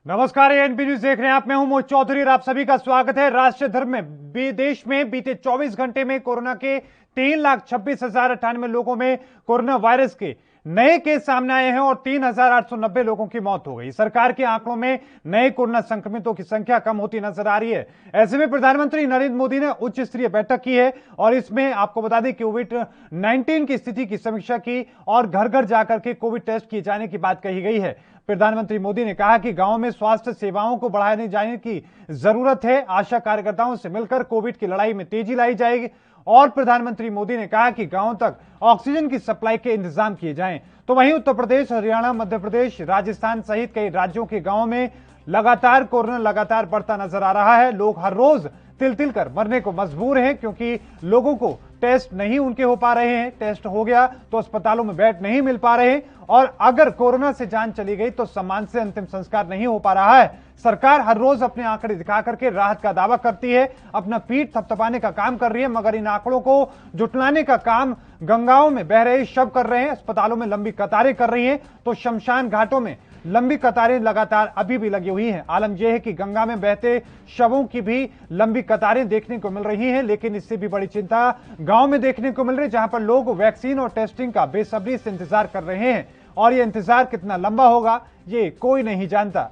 नमस्कार, ANP news देख रहे हैं आप। मैं हूं मोहित चौधरी और आप सभी का स्वागत है। राष्ट्रीय धर्म में देश में बीते 24 घंटे में कोरोना के 3,26,098 लोगों में कोरोना वायरस के नए केस सामने आए हैं और 3,890 लोगों की मौत हो गई। सरकार के आंकड़ों में नए कोरोना संक्रमितों की संख्या कम होती नजर आ रही है। ऐसे में प्रधानमंत्री नरेंद्र मोदी ने उच्च स्तरीय बैठक की है और इसमें आपको बता दें कि कोविड-19 की स्थिति की समीक्षा की और घर घर जाकर के कोविड टेस्ट किए जाने की बात कही गई है। प्रधानमंत्री मोदी ने कहा कि गांव में स्वास्थ्य सेवाओं को बढ़ाने जाने की जरूरत है। आशा कार्यकर्ताओं से मिलकर कोविड की लड़ाई में तेजी लाई जाएगी और प्रधानमंत्री मोदी ने कहा कि गांवों तक ऑक्सीजन की सप्लाई के इंतजाम किए जाएं। तो वहीं उत्तर प्रदेश, हरियाणा, मध्य प्रदेश, राजस्थान सहित कई राज्यों के गांवों में लगातार कोरोना लगातार बढ़ता नजर आ रहा है। लोग हर रोज तिल तिल कर मरने को मजबूर हैं क्योंकि लोगों को टेस्ट नहीं उनके हो पा रहे हैं। टेस्ट हो गया तो अस्पतालों में बेड नहीं मिल पा रहे और अगर कोरोना से जान चली गई तो सम्मान से अंतिम संस्कार नहीं हो पा रहा है। सरकार हर रोज अपने आंकड़े दिखा करके राहत का दावा करती है, अपना पीठ थपथपाने का काम कर रही है, मगर इन आंकड़ों को जुटलाने का काम गंगाओं में बह रहे शव कर रहे हैं, अस्पतालों में लंबी कतारें कर रही हैं तो शमशान घाटों में लंबी कतारें लगातार अभी भी लगी हुई हैं। आलम यह है कि गंगा में बहते शवों की भी लंबी कतारें देखने को मिल रही हैं, लेकिन इससे भी बड़ी चिंता गांव में देखने को मिल रही है, जहां पर लोग वैक्सीन और टेस्टिंग का बेसब्री से इंतजार कर रहे हैं और यह इंतजार कितना लंबा होगा ये कोई नहीं जानता।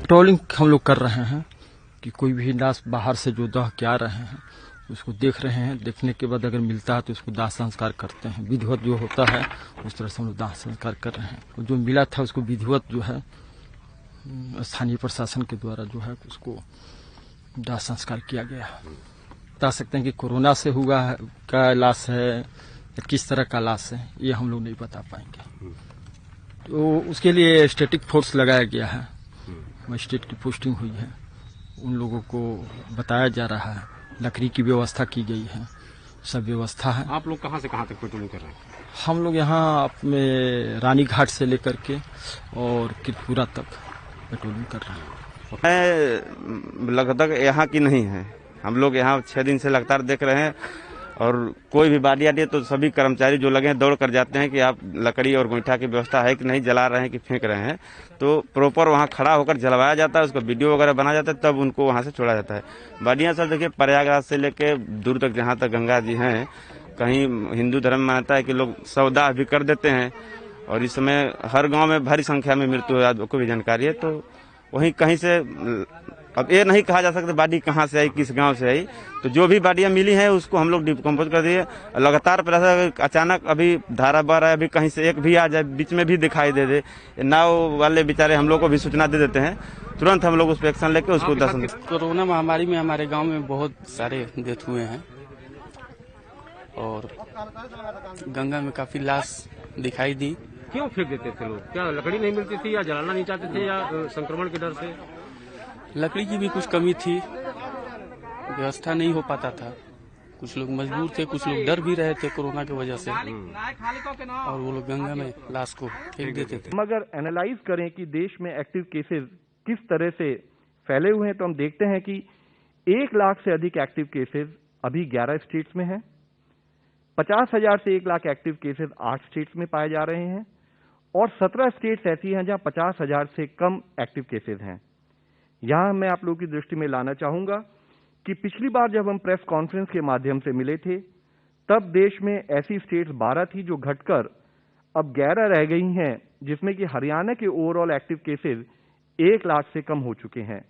पेट्रोलिंग हम लोग कर रहे हैं कि कोई भी लाश बाहर से जो दह के आ रहे हैं उसको देख रहे हैं। देखने के बाद अगर मिलता है तो उसको दाह संस्कार करते हैं। विधिवत जो होता है उस तरह से हम लोग दाह संस्कार कर रहे हैं। और जो मिला था उसको विधिवत जो है स्थानीय प्रशासन के द्वारा जो है उसको दाह संस्कार किया गया। बता सकते हैं कि कोरोना से हुआ है का लाश है या किस तरह का लाश है ये हम लोग नहीं बता पाएंगे। तो उसके लिए स्टैटिक फोर्स लगाया गया है, मजिस्ट्रेट की पोस्टिंग हुई है, उन लोगों को बताया जा रहा है, लकड़ी की व्यवस्था की गई है, सब व्यवस्था है। आप लोग कहाँ से कहाँ तक पेट्रोलिंग कर रहे हैं? हम लोग यहाँ अपने रानी घाट से लेकर के और किरपुरा तक पेट्रोलिंग कर रहे हैं। लगभग यहाँ की नहीं है, हम लोग यहाँ 6 दिन से लगातार देख रहे हैं और कोई भी बाड़ी आती है तो सभी कर्मचारी जो लगे हैं दौड़ कर जाते हैं कि आप लकड़ी और गोईठा की व्यवस्था है कि नहीं, जला रहे हैं कि फेंक रहे हैं। तो प्रॉपर वहाँ खड़ा होकर जलवाया जाता है, उसका वीडियो वगैरह बनाया जाता है, तब उनको वहाँ से छोड़ा जाता है। बाड़ियाँ सर देखिए प्रयागराज से लेके दूर तक जहाँ तक गंगा जी हैं, कहीं हिंदू धर्म मानता है कि लोग शवदाह भी कर देते हैं और इस समय हर गाँव में भारी संख्या में मृत्यु हो, आपको भी जानकारी है। तो वहीं कहीं से अब ये नहीं कहा जा सकता बाडी कहाँ से आई, किस गांव से आई। तो जो भी बाडियां मिली हैं उसको हम लोग डिकम्पोज कर दिए। लगातार प्रयास, अचानक अभी धारा बह रहा है, अभी कहीं से एक भी आ जाए, बीच में भी दिखाई दे दे, नाव वाले बेचारे हम लोग को भी सूचना दे देते हैं, तुरंत हम लोग उस पर एक्शन लेके उसको दर्शन। कोरोना महामारी में हमारे गाँव में बहुत सारे डेथ हुए हैं और गंगा में काफी लाश दिखाई दी। क्यों फेंक देते थे लोग? क्या लकड़ी नहीं मिलती थी या जलाना नहीं चाहते थे या संक्रमण के डर से? लकड़ी की भी कुछ कमी थी, व्यवस्था नहीं हो पाता था, कुछ लोग मजबूर थे, कुछ लोग डर भी रहे थे कोरोना की वजह से और वो लोग गंगा में लाश को फेंक देते थे। मगर एनालाइज करें कि देश में एक्टिव केसेस किस तरह से फैले हुए हैं तो हम देखते हैं कि 1 लाख से अधिक एक्टिव केसेस अभी 11 स्टेट्स में हैं। 50,000 से 1 लाख एक्टिव केसेस 8 स्टेट्स में पाए जा रहे हैं और 17 स्टेट्स ऐसी हैं जहां 50,000 से कम एक्टिव केसेस हैं। यहां मैं आप लोगों की दृष्टि में लाना चाहूंगा कि पिछली बार जब हम प्रेस कॉन्फ्रेंस के माध्यम से मिले थे तब देश में ऐसी स्टेट्स 12 थी जो घटकर अब 11 रह गई हैं, जिसमें कि हरियाणा के ओवरऑल एक्टिव केसेस 1 लाख से कम हो चुके हैं।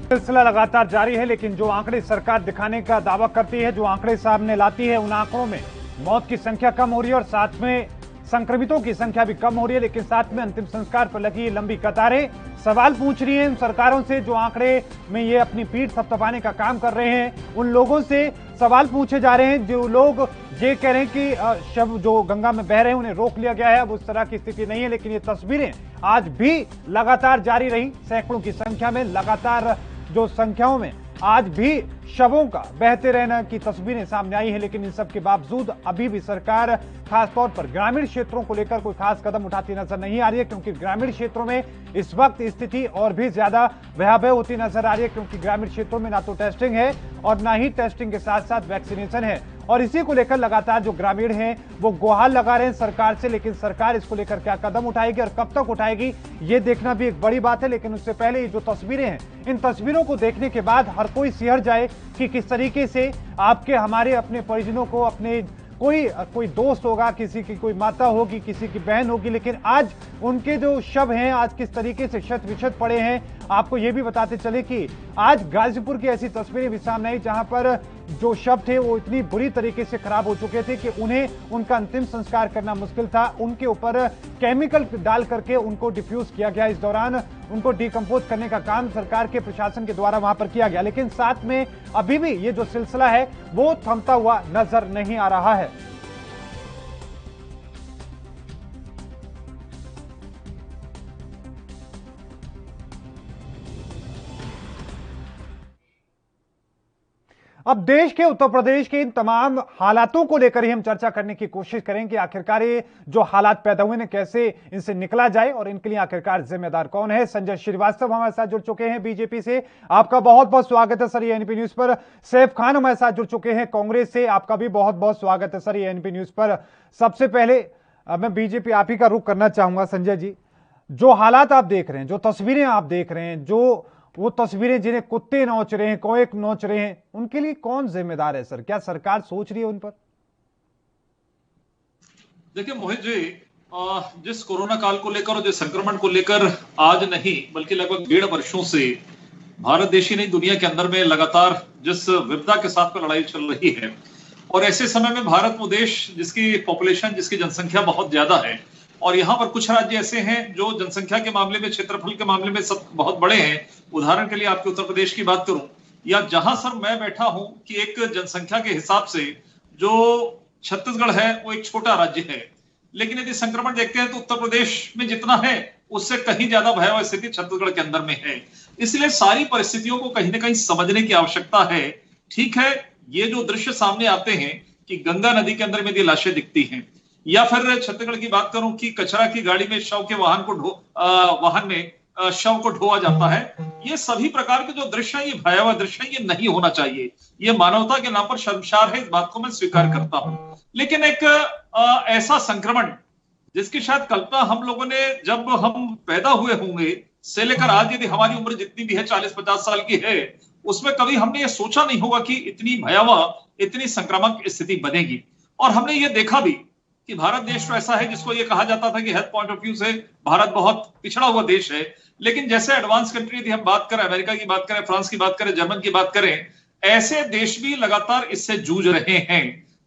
सिलसिला लगातार जारी है, लेकिन जो आंकड़े सरकार दिखाने का दावा करती है, जो आंकड़े सामने लाती है, उन आंकड़ों में मौत की संख्या कम हो रही है और साथ में संक्रमितों की संख्या भी कम हो रही है, लेकिन साथ में अंतिम संस्कार पर लगी लंबी कतारें सवाल पूछ रही हैं उन सरकारों से जो आंकड़े में ये अपनी पीठ थपथपाने का काम कर रहे हैं। उन लोगों से सवाल पूछे जा रहे हैं जो लोग ये कह रहे हैं कि शव जो गंगा में बह रहे हैं उन्हें रोक लिया गया है। अब उस तरह की स्थिति नहीं है, लेकिन ये तस्वीरें आज भी लगातार जारी रही। सैकड़ों की संख्या में लगातार जो संख्याओं में आज भी शवों का बहते रहने की तस्वीरें सामने आई हैं, लेकिन इन सब के बावजूद अभी भी सरकार खासतौर पर ग्रामीण क्षेत्रों को लेकर कोई खास कदम उठाती नजर नहीं आ रही है, क्योंकि ग्रामीण क्षेत्रों में इस वक्त स्थिति और भी ज्यादा भयावह होती नजर आ रही है, क्योंकि ग्रामीण क्षेत्रों में ना तो टेस्टिंग है और ना ही टेस्टिंग के साथ साथ वैक्सीनेशन है। और इसी को लेकर लगातार जो ग्रामीण हैं वो गुहार लगा रहे हैं सरकार से, लेकिन सरकार इसको लेकर क्या कदम उठाएगी और कब तक उठाएगी ये देखना भी एक बड़ी बात है। लेकिन उससे पहले ये जो तस्वीरें हैं, इन तस्वीरों को देखने के बाद हर कोई सिहर जाए कि किस तरीके से आपके हमारे अपने परिजनों को, अपने कोई दोस्त होगा, किसी की कोई माता होगी, किसी की बहन होगी, लेकिन आज उनके जो शव हैं आज किस तरीके से शत विशत पड़े हैं। आपको यह भी बताते चले कि आज गाजीपुर की ऐसी तस्वीरें भी सामने आई जहां पर जो शव थे वो इतनी बुरी तरीके से खराब हो चुके थे कि उन्हें उनका अंतिम संस्कार करना मुश्किल था। उनके ऊपर केमिकल डाल करके उनको डिफ्यूज किया गया। इस दौरान उनको डिकम्पोज करने का काम सरकार के प्रशासन के द्वारा वहां पर किया गया, लेकिन साथ में अभी भी ये जो सिलसिला है वो थमता हुआ नजर नहीं आ रहा है। अब देश के उत्तर प्रदेश के इन तमाम हालातों को लेकर ही हम चर्चा करने की कोशिश करें कि आखिरकार ये जो हालात पैदा हुए हैं कैसे इनसे निकला जाए और इनके लिए आखिरकार जिम्मेदार कौन है। संजय श्रीवास्तव हमारे साथ जुड़ चुके हैं बीजेपी से, आपका बहुत बहुत स्वागत है सर ये एनपी न्यूज पर। सैफ खान हमारे साथ जुड़ चुके हैं कांग्रेस से, आपका भी बहुत बहुत स्वागत है सर ये एनपी न्यूज पर। सबसे पहले मैं बीजेपी आप ही का रुख करना चाहूंगा। संजय जी, जो हालात आप देख रहे हैं, जो तस्वीरें आप देख रहे हैं, जो वो तस्वीरें जिन्हें कुत्ते नोच रहे हैं, कोए नोच रहे हैं, उनके लिए कौन जिम्मेदार है सर? क्या सरकार सोच रही है उन पर? देखिए मोहित जी, जिस कोरोना काल को लेकर और जिस संक्रमण को लेकर आज नहीं बल्कि लगभग 1.5 वर्षों से भारत देश ही नहीं दुनिया के अंदर में लगातार जिस विपदा के साथ में लड़ाई चल रही है, और ऐसे समय में भारत वो देश जिसकी पॉपुलेशन, जिसकी जनसंख्या बहुत ज्यादा है, और यहाँ पर कुछ राज्य ऐसे हैं जो जनसंख्या के मामले में, क्षेत्रफल के मामले में सब बहुत बड़े हैं। उदाहरण के लिए आपके उत्तर प्रदेश की बात करूं, या जहां सर मैं बैठा हूं कि एक जनसंख्या के हिसाब से जो छत्तीसगढ़ है वो एक छोटा राज्य है, लेकिन यदि संक्रमण देखते हैं तो उत्तर प्रदेश में जितना है उससे कहीं ज्यादा भयावह स्थिति छत्तीसगढ़ के अंदर में है। इसलिए सारी परिस्थितियों को कहीं ना कहीं समझने की आवश्यकता है। ठीक है, ये जो दृश्य सामने आते हैं कि गंगा नदी के अंदर में ये लाशें दिखती हैं, या फिर छत्तीसगढ़ की बात करूं कि कचरा की गाड़ी में शव के वाहन में शव को ढोआ जाता है, ये सभी प्रकार के जो दृश्य है, ये भयावह दृश्य है, ये नहीं होना चाहिए। ये मानवता के नाम पर शर्मसार है, इस बात को मैं स्वीकार करता हूं। लेकिन एक ऐसा संक्रमण जिसकी शायद कल्पना हम लोगों ने जब हम पैदा हुए होंगे से लेकर आज, यदि हमारी उम्र जितनी भी है 40-50 साल की है, उसमें कभी हमने ये सोचा नहीं होगा कि इतनी भयावह, इतनी संक्रामक स्थिति बनेगी। और हमने ये देखा भी कि भारत देश तो ऐसा है जिसको ये कहा जाता था कि हेल्थ पॉइंट ऑफ व्यू से भारत बहुत पिछड़ा हुआ देश है, लेकिन जैसे एडवांस कंट्री यदि हम बात करें, अमेरिका की बात करें, फ्रांस की बात करें, जर्मन की बात करें, ऐसे देश भी लगातार इससे जूझ रहे हैं।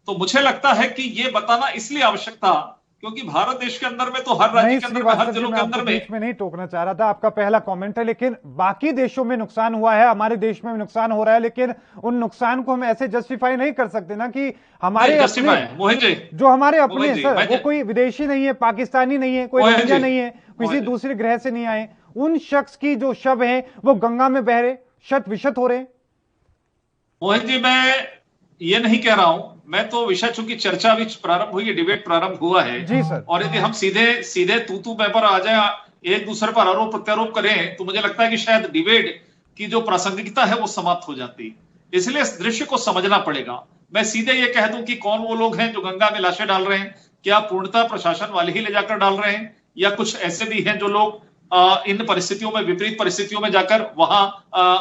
तो मुझे लगता है कि ये बताना इसलिए आवश्यक था क्योंकि भारत देश के अंदर में तो हर राज्य के अंदर में, हर जिलों के अंदर में नहीं टोकना चाह रहा था, आपका पहला कमेंट है, लेकिन बाकी देशों में नुकसान हुआ है, हमारे देश में भी नुकसान हो रहा है, लेकिन उन नुकसान को हम ऐसे जस्टिफाई नहीं कर सकते ना कि हमारे अपने, जो हमारे अपने सर वो कोई विदेशी नहीं है, पाकिस्तानी नहीं है, कोई रोहिंग्या नहीं है, किसी दूसरे ग्रह से नहीं आए, उन शख्स की जो शव है वो गंगा में बह रहे, शत विशत हो रहे। मोहित जी, मैं ये नहीं कह रहा हूं, मैं तो विषय चूंकि चर्चा भी प्रारंभ हुई है, डिबेट प्रारंभ हुआ है जी सर, और यदि हम सीधे तू पर आ जाए, एक दूसरे पर आरोप प्रत्यारोप करें, तो मुझे लगता है कि शायद डिबेट की जो प्रासंगिकता है वो समाप्त हो जाती। इसलिए इस दृश्य को समझना पड़ेगा। मैं सीधे ये कह दूं कि कौन वो लोग हैं जो गंगा में लाशें डाल रहे हैं, क्या पूर्णतः प्रशासन वाले ही ले जाकर डाल रहे हैं, या कुछ ऐसे भी हैं जो लोग इन परिस्थितियों में, विपरीत परिस्थितियों में जाकर वहां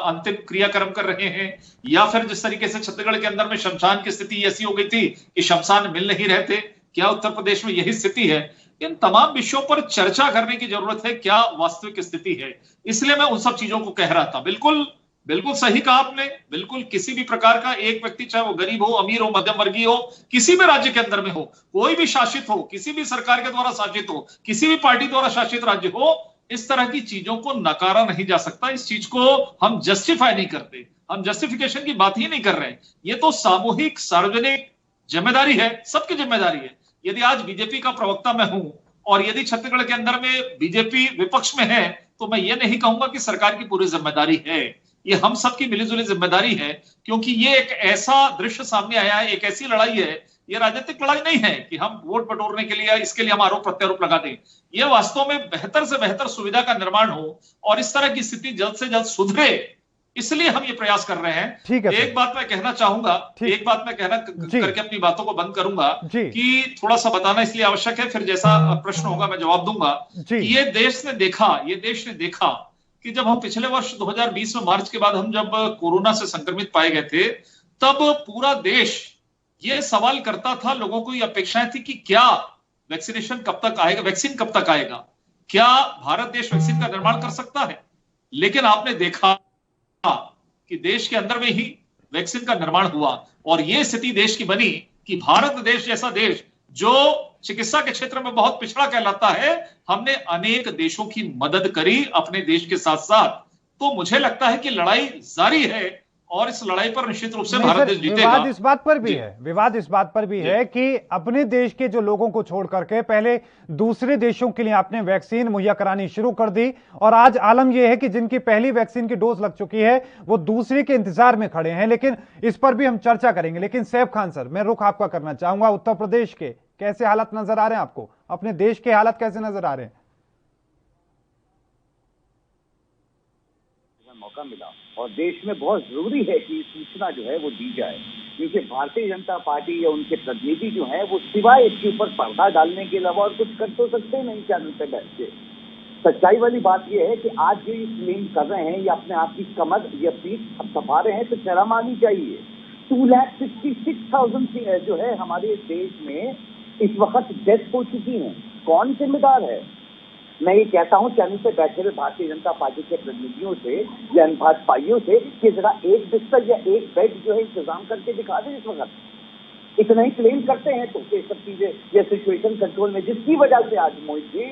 अंतिम क्रियाक्रम कर रहे हैं, या फिर जिस तरीके से छत्तीसगढ़ के अंदर में शमशान की स्थिति ऐसी हो गई थी कि शमशान मिल नहीं रहे थे, क्या उत्तर प्रदेश में यही स्थिति है? इन तमाम विषयों पर चर्चा करने की जरूरत है, क्या वास्तविक स्थिति है। इसलिए मैं उन सब चीजों को कह रहा था। बिल्कुल बिल्कुल सही कहा आपने। बिल्कुल किसी भी प्रकार का एक व्यक्ति, चाहे वो गरीब हो, अमीर हो, मध्यम वर्गीय हो, किसी भी राज्य के अंदर में हो, कोई भी शासित हो, किसी भी सरकार के द्वारा शासित हो, किसी भी पार्टी द्वारा शासित राज्य हो, इस तरह की चीजों को नकारा नहीं जा सकता। इस चीज को हम जस्टिफाई नहीं करते, हम जस्टिफिकेशन की बात ही नहीं कर रहे हैं। ये तो सामूहिक सार्वजनिक जिम्मेदारी है, सबकी जिम्मेदारी है। यदि आज बीजेपी का प्रवक्ता मैं हूं और यदि छत्तीसगढ़ के अंदर में बीजेपी विपक्ष में है, तो मैं ये नहीं कहूंगा कि सरकार की पूरी जिम्मेदारी है। ये हम सबकी मिलीजुली जिम्मेदारी है, क्योंकि ये एक ऐसा दृश्य सामने आया है, एक ऐसी लड़ाई है, ये राजनीतिक लड़ाई नहीं है कि हम वोट बटोरने के लिए इसके लिए हम आरोप प्रत्यारोप लगा दें। ये वास्तव में बेहतर से बेहतर सुविधा का निर्माण हो और इस तरह की स्थिति जल्द से जल्द सुधरे, इसलिए हम ये प्रयास कर रहे हैं। ठीक है, एक बात मैं कहना चाहूंगा, एक बात मैं कहना करके अपनी बातों को बंद करूंगा कि थोड़ा सा बताना इसलिए आवश्यक है, फिर जैसा प्रश्न होगा मैं जवाब दूंगा कि ये देश ने देखा कि जब हम पिछले वर्ष 2020 में मार्च के बाद हम जब कोरोना से संक्रमित पाए गए थे, तब पूरा देश ये सवाल करता था, लोगों को ये अपेक्षाएं थी कि क्या वैक्सीनेशन कब तक आएगा, वैक्सीन कब तक आएगा, क्या भारत देश वैक्सीन का निर्माण कर सकता है। लेकिन आपने देखा कि देश के अंदर में ही वैक्सीन का निर्माण हुआ और यह स्थिति देश की बनी कि भारत देश जैसा देश जो चिकित्सा के क्षेत्र में बहुत पिछड़ा कहलाता है, हमने अनेक देशों की मदद करी अपने देश के साथ साथ। तो मुझे लगता है कि लड़ाई जारी है और इस लड़ाई पर निश्चित रूप से भारत देश जीतेगा। विवाद इस बात पर भी है कि अपने देश के जो लोगों को छोड़ करके पहले दूसरे देशों के लिए आपने वैक्सीन मुहैया करानी शुरू कर दी और आज आलम यह है कि जिनकी पहली वैक्सीन की डोज लग चुकी है वो दूसरे के इंतजार में खड़े हैं। लेकिन इस पर भी हम चर्चा करेंगे। लेकिन सैफ खान सर, मैं रुख आपका करना चाहूंगा, उत्तर प्रदेश के कैसे हालात नजर आ रहे हैं आपको, अपने देश के हालात कैसे नजर आ रहे हैं? मौका मिला और देश में बहुत जरूरी है कि सूचना जो है वो दी जाए, क्योंकि भारतीय जनता पार्टी या उनके प्रतिनिधि जो है वो सिवाय इसके ऊपर पर्दा डालने के अलावा और कुछ कर तो सकते नहीं चैनल पे बैठ के। सच्चाई वाली बात यह है कि आज जो ये क्लेम कर रहे हैं या अपने आप की कमर या पीठ थपथपा रहे हैं तो शर्म आनी चाहिए। 2,66,000 जो है हमारे देश में इस वक्त डेथ हो चुकी है। कौन जिम्मेदार है? मैं ये कहता हूं चैनल पे बैठे हुए भारतीय जनता पार्टी के प्रतिनिधियों से या भाजपाइयों से कि जरा एक बिस्तर या एक बेड जो है इंतजाम करके दिखा दें। इस वक्त इतना ही क्लेम करते हैं तो ये सब चीजें या सिचुएशन कंट्रोल में, जिसकी वजह से आज मोहित जी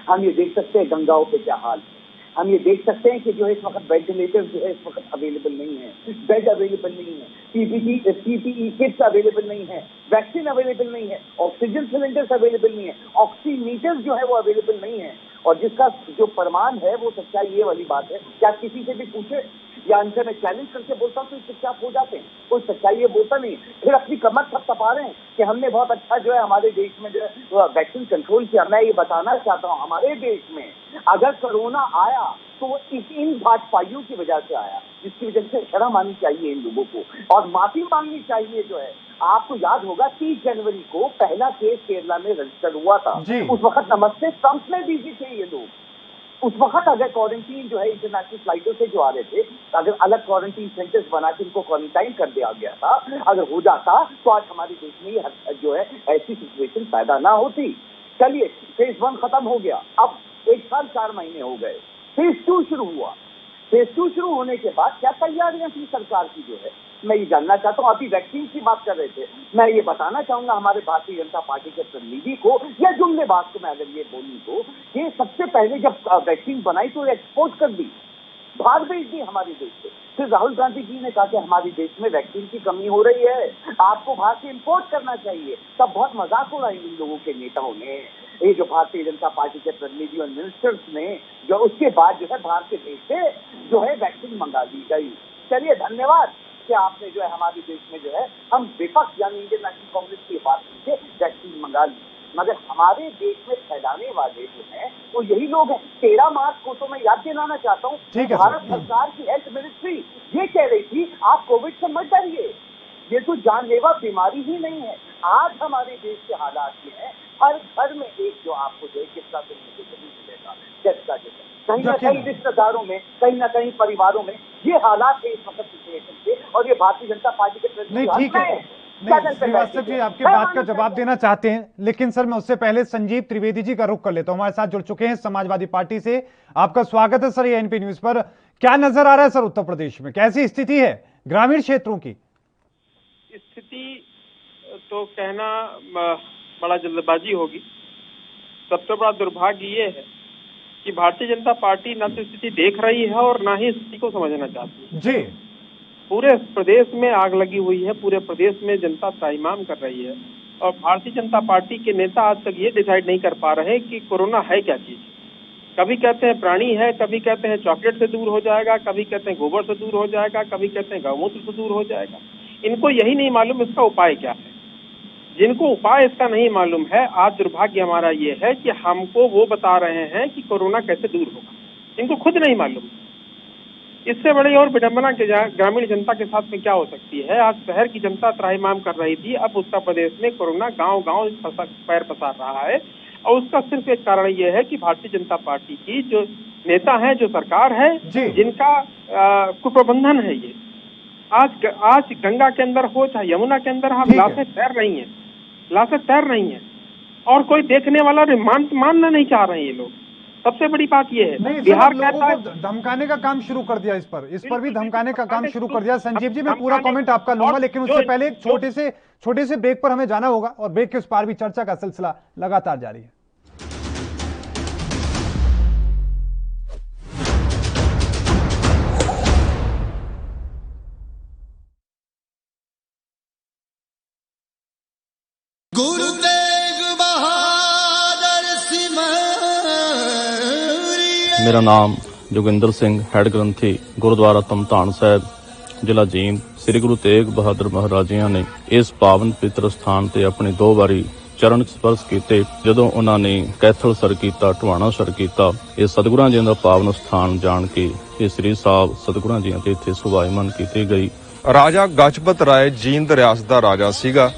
हम ये देख सकते हैं गंगाओं पे क्या हाल है। हम ये देख सकते हैं कि जो है इस वक्त वेंटिलेटर जो है इस वक्त अवेलेबल नहीं है, बेड अवेलेबल नहीं है, पीपीई किट्स अवेलेबल नहीं है, वैक्सीन अवेलेबल नहीं है, ऑक्सीजन सिलेंडर्स अवेलेबल नहीं है, ऑक्सीमीटर्स जो है वो अवेलेबल नहीं है। और जिसका जो प्रमाण है वो सच्चाई ये वाली बात है, क्या किसी से भी पूछे या उनसे मैं चैलेंज करके बोलता हूँ तो चुपचाप हो जाते हैं, कोई सच्चाई ये बोलता नहीं। फिर अपनी कमर थपथपा रहे हैं कि हमने बहुत अच्छा जो है हमारे देश में जो है वैक्सीन कंट्रोल किया। मैं ये बताना चाहता हूँ हमारे देश में अगर कोरोना आया तो इन भाजपाइयों की वजह से आया, जिसकी वजह से शर्म आनी चाहिए इन लोगों को और माफी मांगनी चाहिए। जो है आपको याद होगा 30 जनवरी को पहला केस केरला में रजिस्टर हुआ था, उस वक्त नमस्ते ट्रंप ने दी थे ये लोग। उस वक्त अगर क्वारंटीन जो है इंटरनेशनल फ्लाइटों से जो आ रहे थे, अगर अलग क्वारंटीन सेंटर्स बना के उनको क्वारंटाइन कर दिया गया था, अगर हो जाता तो आज हमारे देश में जो है ऐसी सिचुएशन पैदा ना होती। चलिए फेज 1 खत्म हो गया, अब 1 साल 4 महीने हो गए, फेज 2 शुरू हुआ। फेज 2 शुरू होने के बाद क्या तैयारियां थी सरकार की जो है मैं ये जानना चाहता हूँ। अभी वैक्सीन की बात कर रहे थे, मैं ये बताना चाहूंगा हमारे भारतीय जनता पार्टी के प्रतिनिधि को या जुमलेबाज को मैं अगर ये बोलूं तो कि सबसे पहले जब वैक्सीन बनाई तो एक्सपोर्ट कर दी, बाहर भेज दी हमारे देश से। फिर राहुल गांधी जी ने कहा कि हमारे देश में वैक्सीन की कमी हो रही है, आपको बाहर से इंपोर्ट करना चाहिए। तब बहुत मजाक उड़ाई इन लोगों के नेताओं ने, ये जो भारतीय जनता पार्टी के प्रतिनिधि और मिनिस्टर्स ने, जो उसके बाद जो है बाहर के देश से जो है वैक्सीन मंगा दी गई। चलिए धन्यवाद कि आपने जो है हमारे देश में जो है हम विपक्ष यानी इंडियन नेशनल कांग्रेस की बात से वैक्सीन मंगा ली, मगर हमारे देश में फैलाने वाले जो हैं वो यही लोग हैं। 13 मार्च को तो मैं याद दिलाना चाहता हूँ भारत सरकार की हेल्थ मिनिस्ट्री ये कह रही थी आप कोविड से मत डरिए, ये तो जानलेवा बीमारी ही नहीं है। आज हमारे देश के हालात ये हैं, हर घर में एक जो आपको जो है किसका तो मिलेगा, जिसका कहीं ना कहीं रिश्तेदारों में, कहीं ना कहीं परिवारों में ये हालात है इस वक्त सिचुएशन के, और ये भारतीय जनता पार्टी के नहीं ठीक है। श्रीवास्तव जी आपकी बात का जवाब देना चाहते हैं, लेकिन सर मैं उससे पहले संजीव त्रिवेदी जी का रुख कर लेता हूं, हमारे साथ जुड़ चुके हैं समाजवादी पार्टी से। आपका स्वागत है सर ये एनपी न्यूज पर। क्या नजर आ रहा है सर उत्तर प्रदेश में, कैसी स्थिति है ग्रामीण क्षेत्रों की? स्थिति तो कहना बड़ा जल्दबाजी होगी। सबसे बड़ा दुर्भाग्य ये है कि भारतीय जनता पार्टी न तो स्थिति देख रही है और न ही स्थिति को समझना चाहती है। जी, पूरे प्रदेश में आग लगी हुई है, पूरे प्रदेश में जनता त्राहिमाम कर रही है और भारतीय जनता पार्टी के नेता आज तक ये डिसाइड नहीं कर पा रहे कि कोरोना है क्या चीज। कभी कहते हैं प्राणी है, कभी कहते हैं चॉकलेट से दूर हो जाएगा, कभी कहते हैं गोबर से दूर हो जाएगा, कभी कहते हैं गौमूत्र से दूर हो जाएगा। इनको यही नहीं मालूम इसका उपाय क्या है। जिनको उपाय इसका नहीं मालूम है, आज दुर्भाग्य हमारा ये है कि हमको वो बता रहे हैं कि कोरोना कैसे दूर होगा, इनको खुद नहीं मालूम। इससे बड़ी और विडंबना के ग्रामीण जनता के साथ में क्या हो सकती है। आज शहर की जनता त्राहिमाम कर रही थी, अब उत्तर प्रदेश में कोरोना गांव-गांव पैर पसार रहा है, और उसका सिर्फ एक कारण ये है कि भारतीय जनता पार्टी की जो नेता है, जो सरकार है, जिनका कुप्रबंधन है ये। आज गंगा के अंदर हो चाहे यमुना के अंदर, हम लाशें तैर रही हैं, लाशें तैर रही हैं, और कोई देखने वाला मानना नहीं चाह रहे हैं ये लोग। सबसे बड़ी बात ये है, बिहार कहता है धमकाने का काम शुरू कर दिया, इस पर भी धमकाने का काम शुरू कर दिया। संजीव जी, मैं पूरा कमेंट आपका लूंगा, लेकिन उससे पहले एक छोटे से ब्रेक पर हमें जाना होगा, और ब्रेक के उस पार भी चर्चा का सिलसिला लगातार जारी है। गुरु तेग बहादुर मेरा नाम जोगिंदर सिंह, हेड ग्रंथी गुरुद्वारा तमतान साहब, ਜ਼ਿਲ੍ਹਾ ਜੀਂਦ। ਸ੍ਰੀ ਗੁਰੂ ਤੇਗ ਬਹਾਦਰ ਮਹਾਰਾਜ ਜੀ ਨੇ ਇਸ ਪਾਵਨ ਪਵਿੱਤਰ ਸਥਾਨ ਤੇ ਆਪਣੇ 2 ਵਾਰੀ ਚਰਨ ਸਪਰਸ਼ ਕੀਤੇ। ਜਦੋਂ ਉਹਨਾਂ ਨੇ ਕੈਥਲ ਸਰ ਕੀਤਾ, ਢਵਾਣਾ ਸਰ ਕੀਤਾ, ਇਹ ਸਤਿਗੁਰਾਂ ਜੀ ਦਾ ਪਾਵਨ ਸਥਾਨ ਜਾਣ ਕੇ ਇਹ ਸ੍ਰੀ ਸਾਹਿਬ ਸਤਿਗੁਰਾਂ ਜੀ ਤੇ ਇੱਥੇ ਸੁਭਾਈਮਾਨ ਕੀਤੀ ਗਈ। ਰਾਜਾ ਗਜਪਤ ਰਾਏ ਜੀਂਦ ਰਿਆਸਤ ਦਾ ਰਾਜਾ ਸੀਗਾ,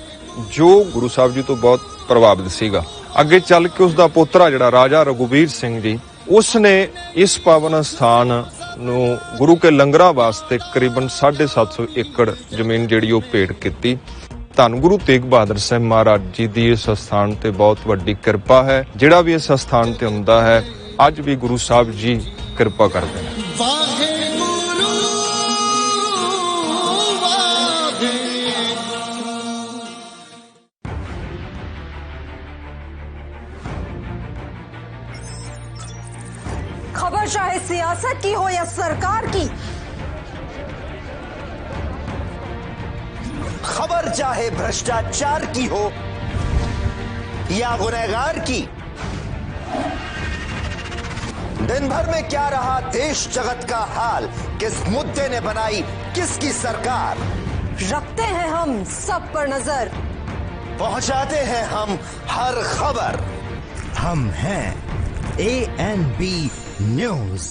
ਜੋ ਗੁਰੂ ਸਾਹਿਬ ਜੀ ਤੋਂ ਬਹੁਤ ਪ੍ਰਭਾਵਿਤ ਸੀਗਾ। ਅੱਗੇ ਚੱਲ ਕੇ ਉਸ ਦਾ ਪੋਤਰਾ ਜਿਹੜਾ ਰਾਜਾ ਰਘੁਵੀਰ ਸਿੰਘ ਜੀ, ਉਸ ਨੇ ਇਸ ਪਾਵਨ ਸਥਾਨ ਨੂੰ ਗੁਰੂ ਕੇ ਲੰਗਰਾਂ ਵਾਸਤੇ ਕਰੀਬਨ 750 ਏਕੜ ਜ਼ਮੀਨ ਜਿਹੜੀ ਉਹ ਭੇਟ ਕੀਤੀ। ਧੰਨ ਗੁਰੂ ਤੇਗ ਬਹਾਦਰ ਸਾਹਿਬ ਮਹਾਰਾਜ ਜੀ ਦੀ ਇਸ ਸਥਾਨ ਤੇ ਬਹੁਤ ਵੱਡੀ ਕਿਰਪਾ ਹੈ। ਜਿਹੜਾ ਵੀ ਇਸ ਸਥਾਨ ਤੇ ਹੁੰਦਾ ਹੈ, ਅੱਜ ਵੀ ਗੁਰੂ ਸਾਹਿਬ ਜੀ ਕਿਰਪਾ ਕਰਦੇ ਨੇ। खबर चाहे सियासत की हो या सरकार की, खबर चाहे भ्रष्टाचार की हो या गुनहगार की, दिन भर में क्या रहा देश जगत का हाल, किस मुद्दे ने बनाई किसकी सरकार, रखते हैं हम सब पर नजर, पहुंचाते हैं हम हर खबर। हम हैं ANB न्यूज।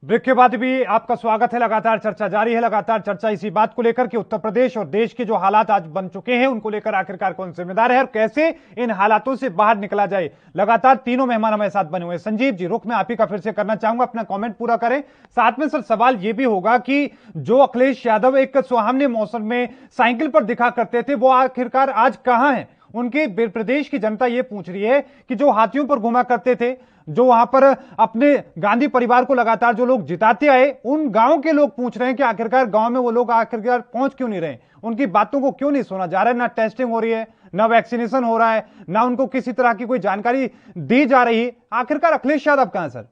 ब्रेक के बाद भी आपका स्वागत है। लगातार चर्चा जारी है, लगातार चर्चा इसी बात को लेकर कि उत्तर प्रदेश और देश के जो हालात आज बन चुके हैं, उनको लेकर आखिरकार कौन जिम्मेदार है और कैसे इन हालातों से बाहर निकला जाए। लगातार तीनों मेहमान हमारे साथ बने हुए हैं। संजीव जी, रुख मैं आप ही का फिर से करना चाहूंगा, अपना कमेंट पूरा करें। साथ में सर सवाल यह भी होगा कि जो अखिलेश यादव एक सुहावने मौसम में साइकिल पर दिखा करते थे, वो आखिरकार आज कहां हैं? उनके प्रदेश की जनता ये पूछ रही है कि जो हाथियों पर घुमा करते थे, जो वहां पर अपने गांधी परिवार को लगातार जो लोग जिताते आए, उन गांव के लोग पूछ रहे हैं कि आखिरकार गांव में वो लोग आखिरकार पहुंच क्यों नहीं रहे, उनकी बातों को क्यों नहीं सुना जा रहा है। ना टेस्टिंग हो रही है, ना वैक्सीनेशन हो रहा है, ना उनको किसी तरह की कोई जानकारी दी जा रही है। आखिरकार अखिलेश यादव कहां है सर?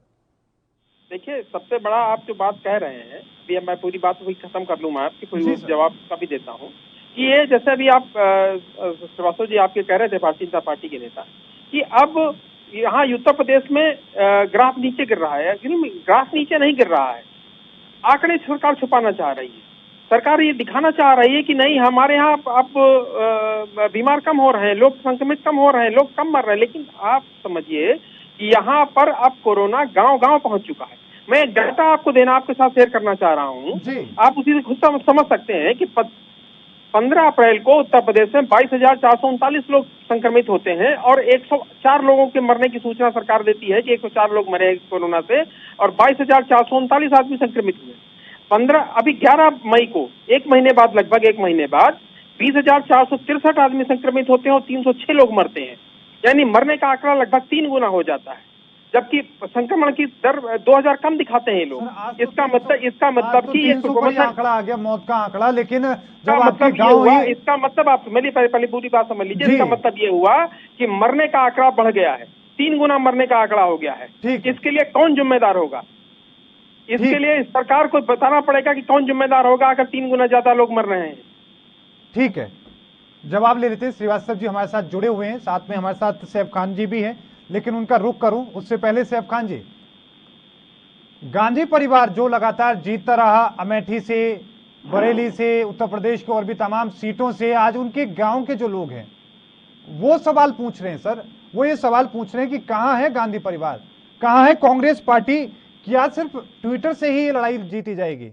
देखिए, सबसे बड़ा आप जो बात कह रहे हैं, अभी मैं पूरी बात वही खत्म कर लूँ, मैं आपकी कोई जवाब का भी देता हूँ कि ये जैसे अभी आप श्रीवास्तव जी आपके कह रहे थे, भारतीय जनता पार्टी के नेता, कि अब यहाँ उत्तर प्रदेश में ग्राफ नीचे गिर रहा है। ग्राफ नीचे नहीं गिर रहा है, आंकड़े सरकार छुपाना चाह रही है। सरकार ये दिखाना चाह रही है कि नहीं, हमारे यहाँ अब बीमार कम हो रहे हैं, लोग संक्रमित कम हो रहे हैं, लोग कम मर रहे हैं। लेकिन आप समझिए कि यहाँ पर अब कोरोना गांव-गांव पहुंच चुका है। मैं एक डाटा आपको देना, आपके साथ शेयर करना चाह रहा हूँ, आप उसी से खुद समझ सकते हैं कि 15 अप्रैल को उत्तर प्रदेश में 22,439 लोग संक्रमित होते हैं और 104 लोगों के मरने की सूचना सरकार देती है कि 104 लोग मरे कोरोना से, और 22,439 आदमी संक्रमित हुए। अभी 11 मई को, एक महीने बाद, लगभग एक महीने बाद 20,463 आदमी संक्रमित होते हैं और 306 लोग मरते हैं। यानी मरने का आंकड़ा लगभग 3 गुना हो जाता है, जबकि संक्रमण की दर 2000 कम दिखाते हैं लोग। इसका मतलब कि ये आंकड़ा आ गया, मौत का आंकड़ा। लेकिन जब मतलब ये हुआ, इसका मतलब आप मेरी पहले पूरी बात समझ लीजिए। इसका मतलब ये हुआ कि मरने का आंकड़ा बढ़ गया है, 3 गुना मरने का आंकड़ा हो गया है। इसके लिए कौन जिम्मेदार होगा? इसके लिए सरकार को बताना पड़ेगा कि कौन जिम्मेदार होगा अगर 3 गुना ज्यादा लोग मर रहे हैं। ठीक है, जवाब ले लेते हैं। श्रीवास्तव जी हमारे साथ जुड़े हुए हैं, साथ में हमारे साथ सैफ खान जी भी हैं, लेकिन उनका रुख करूं उससे पहले सैफ खान जी, गांधी परिवार जो लगातार जीतता रहा अमेठी से, बरेली से, उत्तर प्रदेश के और भी तमाम सीटों से, आज उनके गांव के जो लोग हैं वो सवाल पूछ रहे हैं सर, वो ये सवाल पूछ रहे हैं कि कहां है गांधी परिवार, कहां है कांग्रेस पार्टी, क्या सिर्फ ट्विटर से ही ये लड़ाई जीती जाएगी?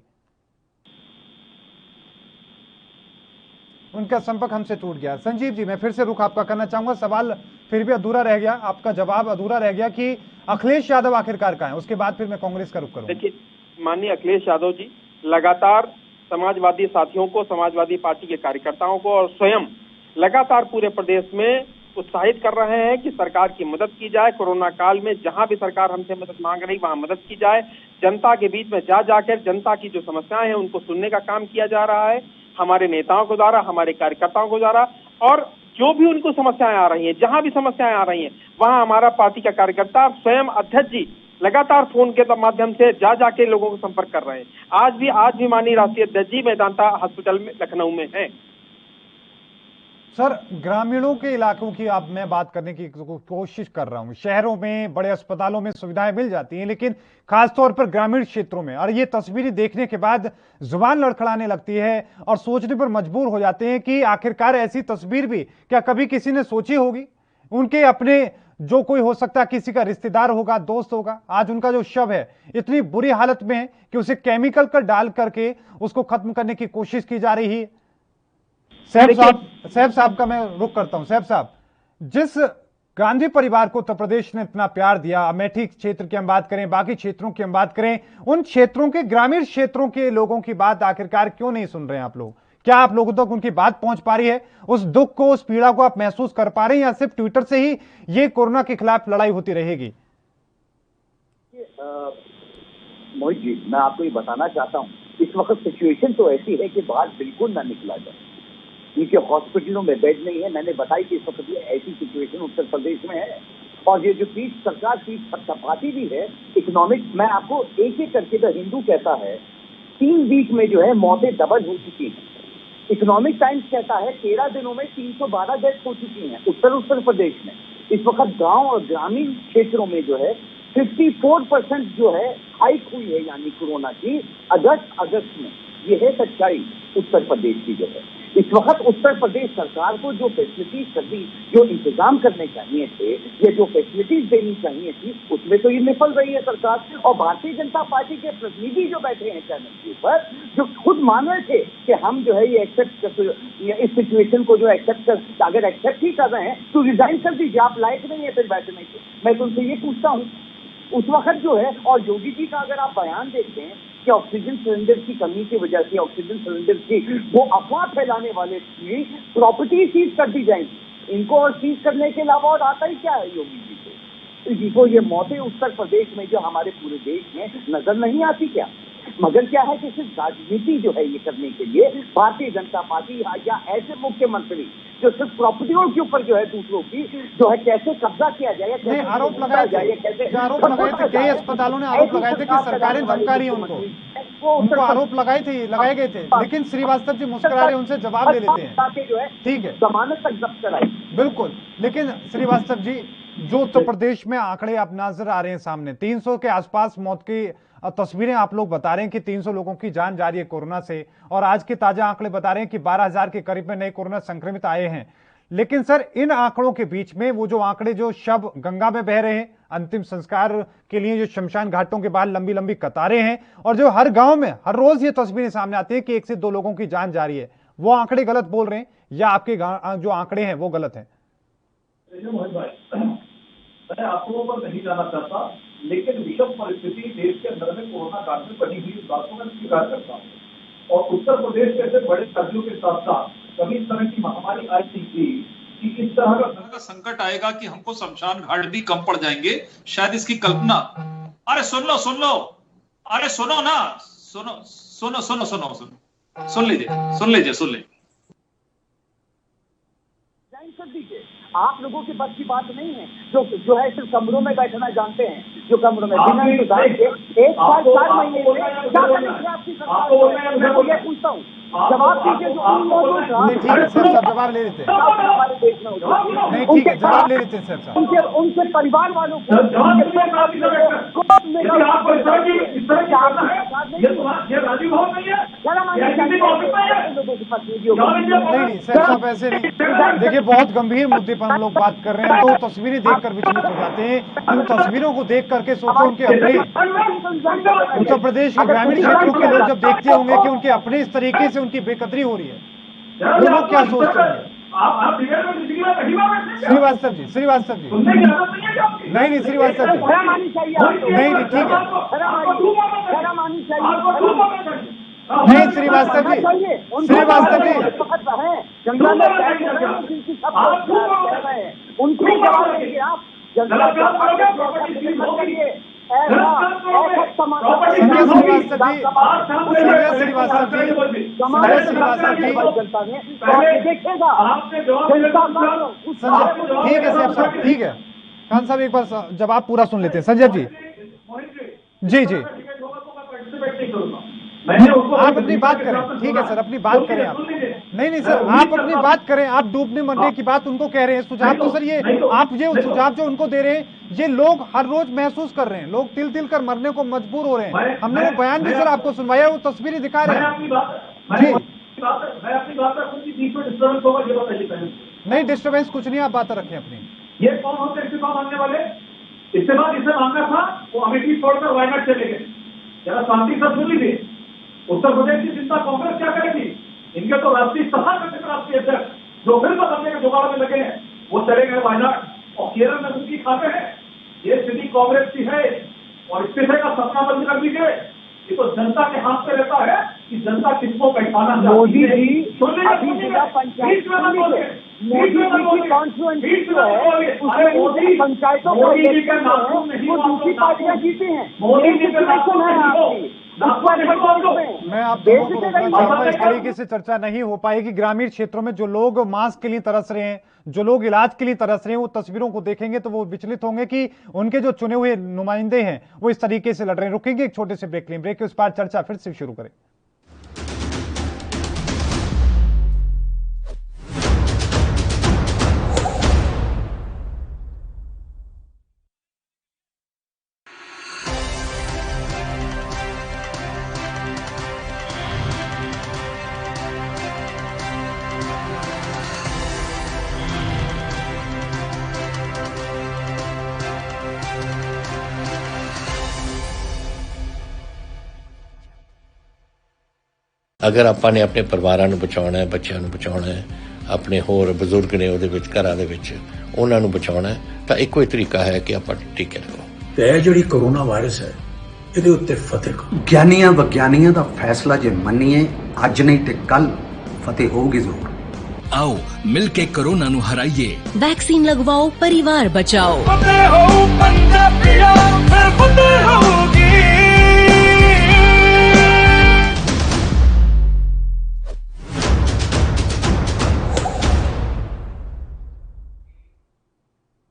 उनका संपर्क हमसे टूट गया। संजीव जी, मैं फिर से रुख आपका करना चाहूंगा, सवाल फिर भी अधूरा रह गया, आपका जवाब अधूरा रह गया कि अखिलेश यादव आखिरकार कहां है, उसके बाद फिर मैं कांग्रेस का रुख करूंगा। देखिए, माननीय अखिलेश यादव जी लगातार समाजवादी साथियों को, समाजवादी पार्टी के कार्यकर्ताओं को और स्वयं लगातार पूरे प्रदेश में उत्साहित कर रहे हैं कि सरकार की मदद की जाए। कोरोना काल में जहां भी सरकार हमसे मदद मांग रही वहां मदद की जाए। जनता के बीच में जाकर जनता की जो समस्याएं हैं उनको सुनने का काम किया जा रहा है हमारे नेताओं के द्वारा, हमारे कार्यकर्ताओं के द्वारा, और जो भी उनको समस्याएं आ रही हैं, जहां भी समस्याएं आ रही हैं वहां हमारा पार्टी का कार्यकर्ता स्वयं अध्यक्ष जी लगातार फोन के माध्यम से जाके लोगों को संपर्क कर रहे हैं। आज भी माननीय राष्ट्रीय अध्यक्ष जी मेदांता हॉस्पिटल में लखनऊ में हैं। सर, ग्रामीणों के इलाकों की अब मैं बात करने की कोशिश कर रहा हूं। शहरों में बड़े अस्पतालों में सुविधाएं मिल जाती हैं, लेकिन खासतौर पर ग्रामीण क्षेत्रों में, और ये तस्वीरें देखने के बाद जुबान लड़खड़ाने लगती है और सोचने पर मजबूर हो जाते हैं कि आखिरकार ऐसी तस्वीर भी क्या कभी किसी ने सोची होगी? उनके अपने जो कोई हो सकता है, किसी का रिश्तेदार होगा, दोस्त होगा, आज उनका जो शव है इतनी बुरी हालत में है कि उसे केमिकल कर डाल करके उसको खत्म करने की कोशिश की जा रही है। सैफ साहब का मैं रुख करता हूं। सैफ साहब, जिस गांधी परिवार को उत्तर प्रदेश ने इतना प्यार दिया, अमेठी क्षेत्र की हम बात करें, बाकी क्षेत्रों की हम बात करें, उन क्षेत्रों के, ग्रामीण क्षेत्रों के लोगों की बात आखिरकार क्यों नहीं सुन रहे हैं आप लोग? क्या आप लोगों तक उनकी बात पहुंच पा रही है? उस दुख को, उस पीड़ा को आप महसूस कर पा रहे हैं, या सिर्फ ट्विटर से ही ये कोरोना के खिलाफ लड़ाई होती रहेगी? मोहित जी, मैं आपको ये बताना चाहता हूं, इस वक्त सिचुएशन तो ऐसी है कि बाहर बिल्कुल ना निकला जाए। इनके हॉस्पिटलों में बेड नहीं है। मैंने बताई कि इस वक्त ये ऐसी सिचुएशन उत्तर प्रदेश में है, और ये जो सरकार की थपथपाती भी है इकोनॉमिक, मैं आपको एक एक करके द हिंदू कहता है 3 वीक में जो है मौतें डबल हो चुकी हैं। इकोनॉमिक टाइम्स कहता है 13 दिनों में 312 डेथ हो चुकी हैं उत्तर प्रदेश में। इस वक्त गांव और ग्रामीण क्षेत्रों में जो है 54% जो है हाइक हुई है, यानी कोरोना की अगस्त में। ये है सच्चाई उत्तर प्रदेश की जो है। इस वक्त उत्तर प्रदेश सरकार को जो फैसिलिटीज करनी, जो इंतजाम करने चाहिए थे, या जो फैसिलिटीज देनी चाहिए थी, उसमें तो ये निफल रही है सरकार। और भारतीय जनता पार्टी के प्रतिनिधि जो बैठे हैं चैनल के ऊपर, जो खुद मान रहे थे कि हम जो है ये इस सिचुएशन को जो अगर एक्सेप्ट ही कर रहे हैं तो रिजाइन कर दीजिए, आप लायक नहीं है फिर बैठने के। मैं तुमसे ये पूछता हूँ, उस वक्त जो है, और योगी जी का अगर आप बयान देखते हैं कि ऑक्सीजन सिलेंडर की कमी की वजह से ऑक्सीजन सिलेंडर की वो अफवाह फैलाने वाले की प्रॉपर्टी सीज कर दी जाएंगी, इनको और सीज करने के अलावा और आता ही क्या है योगी जी को? जी को ये मौतें उत्तर प्रदेश में जो हमारे पूरे देश में नजर नहीं आती क्या? मगर क्या है कि सिर्फ राजनीति जो है ये करने के लिए भारतीय जनता पार्टी या ऐसे मुख्यमंत्री जो सिर्फ प्रॉपर्टियों के ऊपर जो है दूसरों की जो है कैसे कब्जा किया जाए, कैसे आरोप लगाए थे, कई अस्पतालों ने आरोप लगाए थे कि सरकारें धमका रही है उनको आरोप लगाए गए थे, लेकिन श्रीवास्तव जी मुस्कुरा रहे, उनसे जवाब ले लेते हैं। ठीक है, जमानत तक जब्त कराई, बिल्कुल। लेकिन श्रीवास्तव जी, जो उत्तर प्रदेश में आंकड़े आप नजर आ रहे हैं सामने, 300 के आसपास मौत की तस्वीरें आप लोग बता रहे हैं कि 300 लोगों की जान जा रही है कोरोना से, और आज के ताजा आंकड़े बता रहे हैं कि 12,000 के करीब में नए कोरोना संक्रमित आए हैं। लेकिन सर, इन आंकड़ों के बीच में वो जो आंकड़े, जो शव गंगा में बह रहे हैं, अंतिम संस्कार के लिए जो शमशान घाटों के बाहर लंबी लंबी कतारें हैं, और जो हर गांव में हर रोज ये तस्वीरें सामने आती है कि 1 से 2 लोगों की जान जा रही है, वो आंकड़े गलत बोल रहे हैं या आपके जो आंकड़े हैं वो गलत है? मैं आप लोगों पर नहीं जाना चाहता, लेकिन विषम परिस्थिति देश के अंदर में कोरोना काल में बनी हुई इस बात को मैं स्वीकार करता हूँ। और उत्तर प्रदेश जैसे बड़े राज्यों के साथ साथ कभी इस तरह की महामारी आई थी कि इस तरह का संकट आएगा कि हमको शमशान घाट भी कम पड़ जाएंगे, शायद इसकी कल्पना। अरे सुन लो, अरे सुनो ना, सुन लीजिए। डिजाइन कर दीजिए। आप लोगों के बस की बात नहीं है, जो है सिर्फ कमरों में बैठना जानते हैं, जो कमरों में बिना सुधार के 1 साल 4 महीने में क्या करने की आपकी सरकार। मैं ये पूछता हूँ, जवाब दीजिए। जो नहीं ठीक है सर, जवाब ले लेते हैं। हमारे देश में नहीं ठीक है, जवाब ले लेते हैं सर साहब। उनके परिवार वालों को नहीं सर साहब ऐसे नहीं। देखिए बहुत गंभीर मुद्दे पर हम लोग बात कर रहे हैं, तो तस्वीरें देखकर विचलित हो जाते हैं। इन तस्वीरों को देख करके सोचो उनके अपने उत्तर प्रदेश के ग्रामीण क्षेत्रों के लोग जब देखते होंगे कि उनके अपने इस तरीके से उनकी बेकदरी हो रही है, वो लोग क्या सोचते हैं। श्रीवास्तव जी नहीं श्रीवास्तव जी नहीं ठीक है। नहीं श्रीवास्तव जी उनकी जवाब दीजिए आप। ठीक है साहब, ठीक है खान साहब, एक बार जवाब पूरा सुन लेते हैं। संजय जी जी आप अपनी बात करें। ठीक है सर, अपनी बात करें आप। नहीं सर, आप अपनी बात करें। आप डूबने मरने की बात उनको कह रहे हैं, सुझाव तो सर ये आप ये सुझाव जो उनको दे रहे हैं, ये लोग हर रोज महसूस कर रहे हैं। लोग तिल तिल कर मरने को मजबूर हो रहे हैं। हमने वो बयान भी सर आपको सुनवाया, वो तस्वीरें दिखा रहे हैं जी। नहीं डिस्टर्बेंस कुछ नहीं, आप बातें रखें अपनी। ये कौन होते इस्तीफा मांगने वाले? इसके बाद इसे मांगना था वो अमेठी छोड़कर वायनाड चले गए। जरा शांति से सुन लीजिए। उत्तर प्रदेश की चिंता कांग्रेस क्या करेगी? इनके तो राष्ट्रीय सभा के राष्ट्रीय अध्यक्ष जो फिर बदलने के जुगाड़ में लगे हैं, वो चले गए वायनाड और केरल में मुक्ति खाते हैं। ये स्थिति कांग्रेस की है और इस्तीफे का सपना बंद कर दीजिए। ये तो जनता के हाथ में रहता है कि जनता किसको बैठाना चाहती है। मोदी जी अभी जिला पंचायत पंचायतों को दूसरी पार्टियां जीती हैं। मैं आप दोनों को रोकना चाहूंगा, इस तरीके से चर्चा नहीं हो पाएगी। ग्रामीण क्षेत्रों में जो लोग मास्क के लिए तरस रहे हैं, जो लोग इलाज के लिए तरस रहे हैं, वो तस्वीरों को देखेंगे तो वो विचलित होंगे कि उनके जो चुने हुए नुमाइंदे हैं वो इस तरीके से लड़ रहे हैं। रुकेंगे एक छोटे से ब्रेक, ब्रेक के उस पार चर्चा फिर से शुरू करें। ਅਗਰ ਆਪਾਂ ਨੇ ਆਪਣੇ ਪਰਿਵਾਰਾਂ ਨੂੰ ਬਚਾਉਣਾ ਹੈ, ਬੱਚਿਆਂ ਨੂੰ ਬਚਾਉਣਾ ਹੈ, ਆਪਣੇ ਹੋਰ ਬਜ਼ੁਰਗ ਨੇ ਉਹਦੇ ਵਿੱਚ ਘਰਾਂ ਦੇ ਵਿੱਚ ਉਹਨਾਂ ਨੂੰ ਬਚਾਉਣਾ ਹੈ, ਤਾਂ ਇੱਕੋ ਹੀ ਤਰੀਕਾ ਹੈ ਕਿ ਆਪਾਂ ਟੀਕੇ ਲਗਾਓ। ਤੇ ਇਹ ਜਿਹੜੀ ਕੋਰੋਨਾ ਵਾਇਰਸ ਹੈ ਇਹਦੇ ਉੱਤੇ ਫਤਿਹ ਕਰੋ। ਗਿਆਨੀਆਂ ਵਿਗਿਆਨੀਆਂ ਦਾ ਫੈਸਲਾ ਜੇ ਮੰਨੀਏ ਅੱਜ ਨਹੀਂ ਤੇ ਕੱਲ ਫਤਿਹ ਹੋਊਗੀ ਜ਼ਰੂਰ। आओ मिलके कोरोना नु हराइए। वैक्सीन लगवाओ, परिवार बचाओ।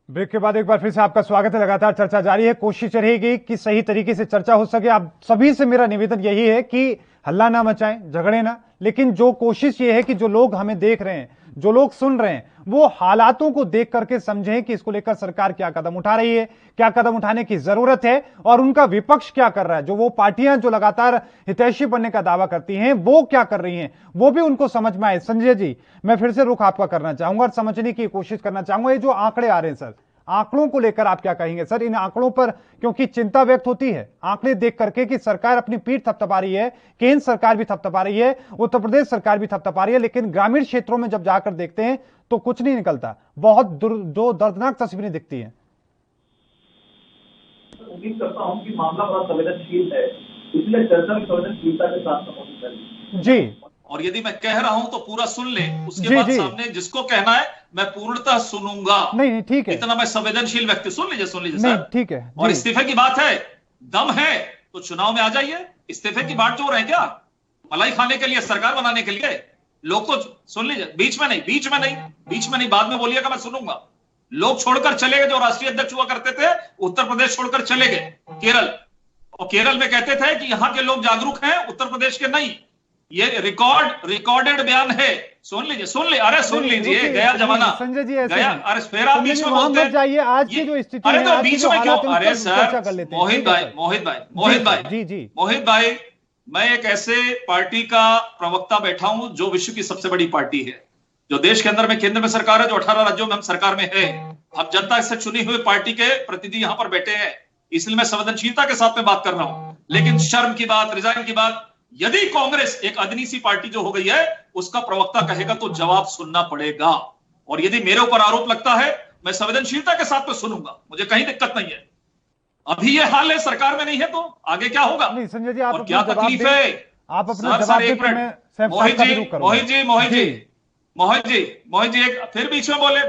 ब्रेक के बाद एक बार फिर से आपका स्वागत है। लगातार चर्चा जारी है, कोशिश रहेगी कि सही तरीके से चर्चा हो सके। आप सभी से मेरा निवेदन यही है कि हल्ला ना मचाएं, झगड़े ना, लेकिन जो कोशिश ये है कि जो लोग हमें देख रहे हैं, जो लोग सुन रहे हैं, वो हालातों को देख करके समझें कि इसको लेकर सरकार क्या कदम उठा रही है, क्या कदम उठाने की जरूरत है और उनका विपक्ष क्या कर रहा है। जो वो पार्टियां जो लगातार हितैषी बनने का दावा करती हैं वो क्या कर रही हैं, वो भी उनको समझ में आए। संजय जी, मैं फिर से रुख आपका करना चाहूंगा और समझने की कोशिश करना चाहूंगा, ये जो आंकड़े आ रहे हैं सर, आंकड़ों को लेकर आप क्या कहेंगे सर? इन आंकड़ों पर क्योंकि चिंता व्यक्त होती है आंकड़े देख करके कि सरकार अपनी पीठ थपथपा रही है, केंद्र सरकार भी थपथपा रही है, उत्तर प्रदेश सरकार भी थपथपा रही है, लेकिन ग्रामीण क्षेत्रों में जब जाकर देखते हैं तो कुछ नहीं निकलता। बहुत जो दर्दनाक तस्वीरें दिखती हैं। उम्मीद करता हूं कि मामला बड़ा संवेदनशील है, इसलिए चर्चा में संवेदनशीलता के साथ संबोधित करें। जी, और यदि मैं कह रहा हूं तो पूरा सुन ले, उसके बाद सामने जिसको कहना है मैं पूर्णतः सुनूंगा। नहीं ठीक है, इतना मैं संवेदनशील व्यक्ति। सुन लीजिए नहीं ठीक है। और इस्तीफे की बात है, दम है तो चुनाव में आ जाइए। इस्तीफे की बात जो रहे क्या मलाई खाने के लिए, सरकार बनाने के लिए? लोग तो सुन लीजिए, बीच में नहीं, बाद में बोलिएगा, मैं सुनूंगा। लोग छोड़कर चले गए, जो राष्ट्रीय अध्यक्ष हुआ करते थे उत्तर प्रदेश छोड़कर चले गए केरल, और केरल में कहते थे कि यहाँ के लोग जागरूक हैं, उत्तर प्रदेश के नहीं। ये रिकॉर्डेड बयान है, सुन लीजिए, अरे सुन लीजिए, गया जमाना संजय जी ऐसे गया। अरे फिर आप बीच में बोलते हैं, जाइए आज की जो स्थिति अरे है, तो आज की बीच जो में क्यों? हालात हैं, अरे उस पर चर्चा कर सर, लेते हैं। मोहित भाई, मैं एक ऐसे पार्टी का प्रवक्ता बैठा हूं जो विश्व की सबसे बड़ी पार्टी है, जो देश के अंदर में केंद्र में सरकार है, जो 18 राज्यों में हम सरकार में है। हम जनता से चुनी हुई पार्टी के प्रतिनिधि यहां पर बैठे हैं, इसलिए मैं संवेदनशीलता के साथ में बात कर रहा हूं। लेकिन शर्म की बात, रिजाइन की बात, यदि कांग्रेस एक अदनी सी पार्टी जो हो गई है, उसका प्रवक्ता कहेगा तो जवाब सुनना पड़ेगा। और यदि मेरे ऊपर आरोप लगता है, मैं संवेदनशीलता के साथ में सुनूंगा, मुझे कहीं दिक्कत नहीं है। अभी ये हाल है, सरकार में नहीं है तो आगे क्या होगा? नहीं संजय जी, आप और क्या तकलीफ है? आप अपना जवाब दें, मोहित जी एक फिर बीच में बोल रहे हैं,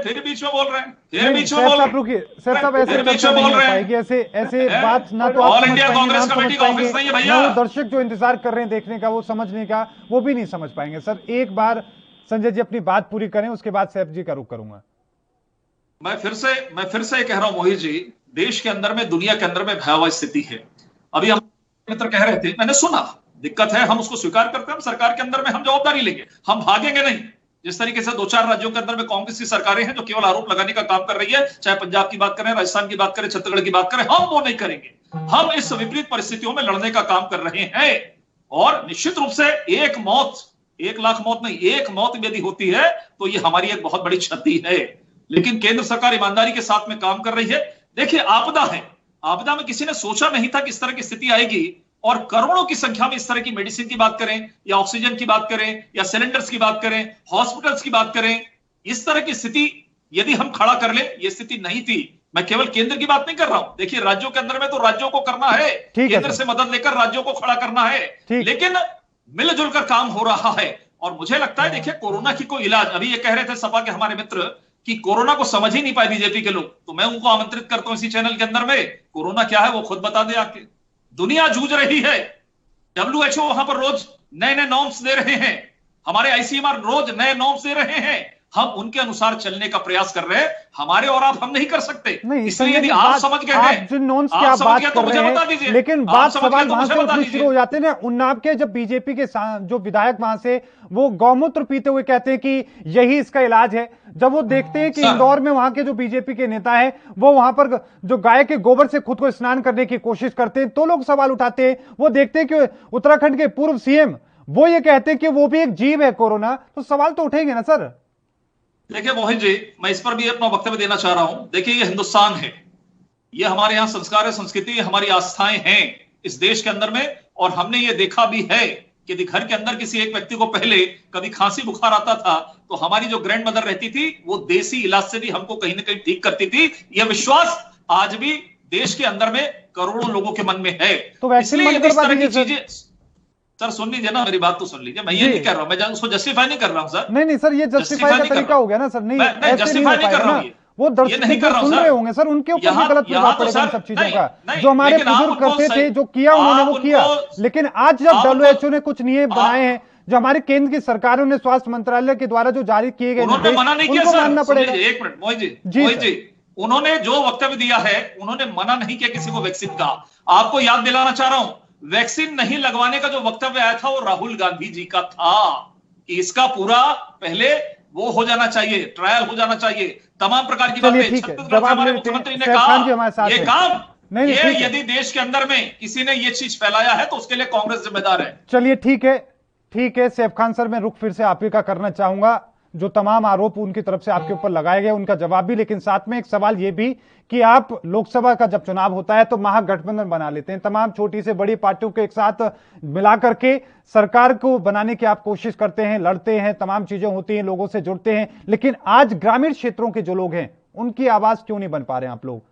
रुकिए सर साहब, ऐसे चर्चा नहीं हो पाएगी, ऐसे बात ना तो ऑल इंडिया कांग्रेस कमेटी का ऑफिस नहीं है भैया। वो दर्शक जो इंतजार कर रहे हैं देखने का, वो समझने का, वो भी नहीं समझ पाएंगे। सर एक बार संजय जी अपनी बात पूरी करें, उसके बाद सैफ जी का रुख करूंगा। मैं फिर से कह रहा हूं मोहित जी, देश के अंदर में, दुनिया के अंदर में भयावह स्थिति है। अभी हम मित्र कह रहे थे, मैंने सुना, दिक्कत है, हम उसको स्वीकार करते हैं, हम सरकार के अंदर में हम जवाबदारी लेंगे, हम भागेंगे नहीं। जिस तरीके से 2-4 राज्यों के अंदर में कांग्रेस की सरकारें हैं जो केवल आरोप लगाने का काम कर रही है, चाहे पंजाब की बात करें, राजस्थान की बात करें, छत्तीसगढ़ की बात करें, हम वो नहीं करेंगे। हम इस विपरीत परिस्थितियों में लड़ने का काम कर रहे हैं। और निश्चित रूप से एक मौत, 1 लाख मौत नहीं, एक मौत यदि होती है तो ये हमारी एक बहुत बड़ी क्षति है। लेकिन केंद्र सरकार ईमानदारी के साथ में काम कर रही है। देखिए, आपदा है, आपदा में किसी ने सोचा नहीं था कि इस तरह की स्थिति आएगी, और करोड़ों की संख्या में इस तरह की मेडिसिन की बात करें, या ऑक्सीजन की बात करें, या सिलेंडर्स की बात करें, हॉस्पिटल्स की बात करें, इस तरह की स्थिति यदि हम खड़ा कर ले, ये स्थिति नहीं थी। मैं केवल केंद्र की बात नहीं कर रहा हूं, देखिए राज्यों के अंदर में तो राज्यों को करना है, केंद्र से मदद लेकर राज्यों को खड़ा करना है, लेकिन मिलजुल कर काम हो रहा है। और मुझे लगता है, देखिए, कोरोना की कोई इलाज, अभी ये कह रहे थे सपा के हमारे मित्र कि कोरोना को समझ ही नहीं पाए बीजेपी के लोग, तो मैं उनको आमंत्रित करता हूं इसी चैनल के अंदर में, कोरोना क्या है वो खुद बता दे आके। दुनिया जूझ रही है, WHO वहां पर रोज नए नए नॉर्म्स दे रहे हैं, हमारे ICMR रोज नए नॉर्म्स दे रहे हैं, हम उनके अनुसार चलने का प्रयास कर रहे हैं। हमारे और आप हम नहीं कर सकते, इसलिए यदि आप समझ गए हैं, जिन नॉर्म्स की आप बात कर रहे हैं, लेकिन बात सवाल वहां से उठनी शुरू हो जाते हैं ना। उन्नाव के जब बीजेपी के जो विधायक वहां से वो गौमूत्र पीते हुए कहते हैं कि यही इसका इलाज है, जब वो देखते हैं कि इंदौर में वहां के जो बीजेपी के नेता हैं वो वहां पर जो गाय के गोबर से खुद को स्नान करने की कोशिश करते हैं, तो लोग सवाल उठाते हैं। वो देखते हैं कि उत्तराखंड के पूर्व CM वो ये कहते हैं कि वो भी एक जीव है कोरोना, तो सवाल तो उठेंगे ना सर। देखिए मोहित जी, मैं इस पर भी अपना वक्तव्य देना चाह रहा हूं। देखिए, ये हिंदुस्तान है, ये हमारे यहाँ संस्कार है, संस्कृति है, हमारी आस्थाएं हैं इस देश के अंदर में। और हमने ये देखा भी है कि यदि घर के अंदर किसी एक व्यक्ति को पहले कभी खांसी बुखार आता था, तो हमारी जो ग्रैंड मदर रहती थी वो देसी इलाज से भी हमको कहीं ना कहीं ठीक करती थी। यह विश्वास आज भी देश के अंदर में करोड़ों लोगों के मन में है। तो इसलिए यदि इस तरह की चीजें, सर सुन लीजिए ना, मेरी बात तो सुन लीजिए, मैं ये नहीं कर रहा हूं, मैं उसको जस्टिफाई नहीं कर रहा हूं सर। नहीं सर, ये जस्टिफाई का तरीका हो गया ना सर। नहीं, जस्टिफाई नहीं कर रहा हूं, वो दर्शक सुन रहे होंगे सर, उनके ऊपर भी गलत प्रभाव पड़ेगा इन सब चीजों का। जो हमारे बुजुर्ग करते थे, जो किया उन्होंने वो किया, लेकिन आज जब WHO ने कुछ नियम बनाए हैं, जो हमारे केंद्र की सरकारों ने, स्वास्थ्य मंत्रालय के द्वारा जो जारी किए गए, उन्होंने मना नहीं किया सर। मानना पड़ेगा। एक मिनट मोहित जी, उन्होंने जो वक्तव्य दिया है, उन्होंने मना नहीं किया किसी को वैक्सीन का। आपको याद दिलाना चाह रहा हूं, वैक्सीन नहीं लगवाने का जो वक्तव्य आया था वो राहुल गांधी जी का था कि इसका पूरा पहले वो हो जाना चाहिए, ट्रायल हो जाना चाहिए, तमाम प्रकार की बातें। छत्तीसगढ़ के हमारे मुख्यमंत्री ने कहा ये काम, ये यदि देश के अंदर में किसी ने ये चीज फैलाया है तो उसके लिए कांग्रेस जिम्मेदार है। चलिए ठीक है सैफ खान सर, मैं रुख फिर से आप ही का करना चाहूंगा। जो तमाम आरोप उनकी तरफ से आपके ऊपर लगाए गए, उनका जवाब भी, लेकिन साथ में एक सवाल ये भी कि आप लोकसभा का जब चुनाव होता है तो महागठबंधन बना लेते हैं, तमाम छोटी से बड़ी पार्टियों को एक साथ मिला करके सरकार को बनाने की आप कोशिश करते हैं, लड़ते हैं, तमाम चीजें होती हैं, लोगों से जुड़ते हैं, लेकिन आज ग्रामीण क्षेत्रों के जो लोग हैं उनकी आवाज क्यों नहीं बन पा रहे हैं आप लोग?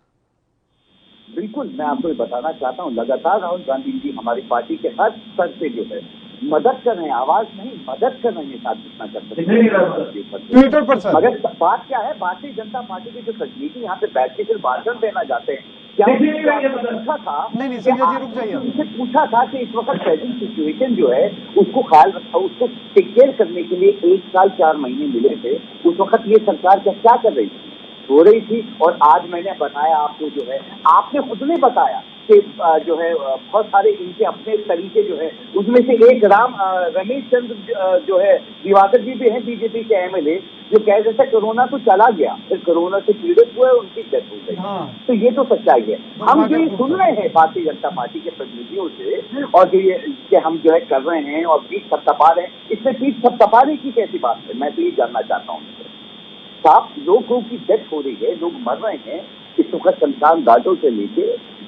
बिल्कुल, मैं आपको बताना चाहता हूँ, लगातार राहुल गांधी जी हमारी पार्टी के हर स्तर से जो है मदद कर रहे हैं, आवाज नहीं मदद कर रहे हैं, साथ जितना कर सकते हैं। मगर बात क्या है, भारतीय जनता पार्टी के जो प्रतिनिधि यहाँ पे बैठ के सिर्फ भाषण देना चाहते हैं, क्या पूछा था? नहीं संजय जी रुक जाइए। उनसे पूछा था कि इस वक्त प्रेजेंट सिचुएशन जो है उसको ख्याल रखा, उसको टेक केयर करने के लिए 1 साल 4 महीने मिले थे। उस वक्त ये सरकार क्या कर रही थी? हो रही थी। और आज मैंने बताया आपको, जो है आपने खुद ने बताया कि जो है बहुत सारे इनके अपने तरीके जो है, उसमें से एक रमेश चंद्र जो है दिवाकर जी भी हैं बीजेपी के एमएलए, जो कह रहे थे कोरोना तो चला गया, फिर कोरोना से पीड़ित हुए, उनकी डेथ हो गई। तो ये तो सच्चाई है। हम जो सुन रहे हैं भारतीय जनता पार्टी के प्रतिनिधियों से, और जो ये हम जो है कर रहे हैं और पीठ थपथपा रहे हैं, इसमें पीठ थपथपाने की कैसी बात है? मैं तो ये जानना चाहता हूँ साहब। लोगों की डेथ हो रही है, लोग मर रहे हैं इस वक्त, शमशान घाटों से लेके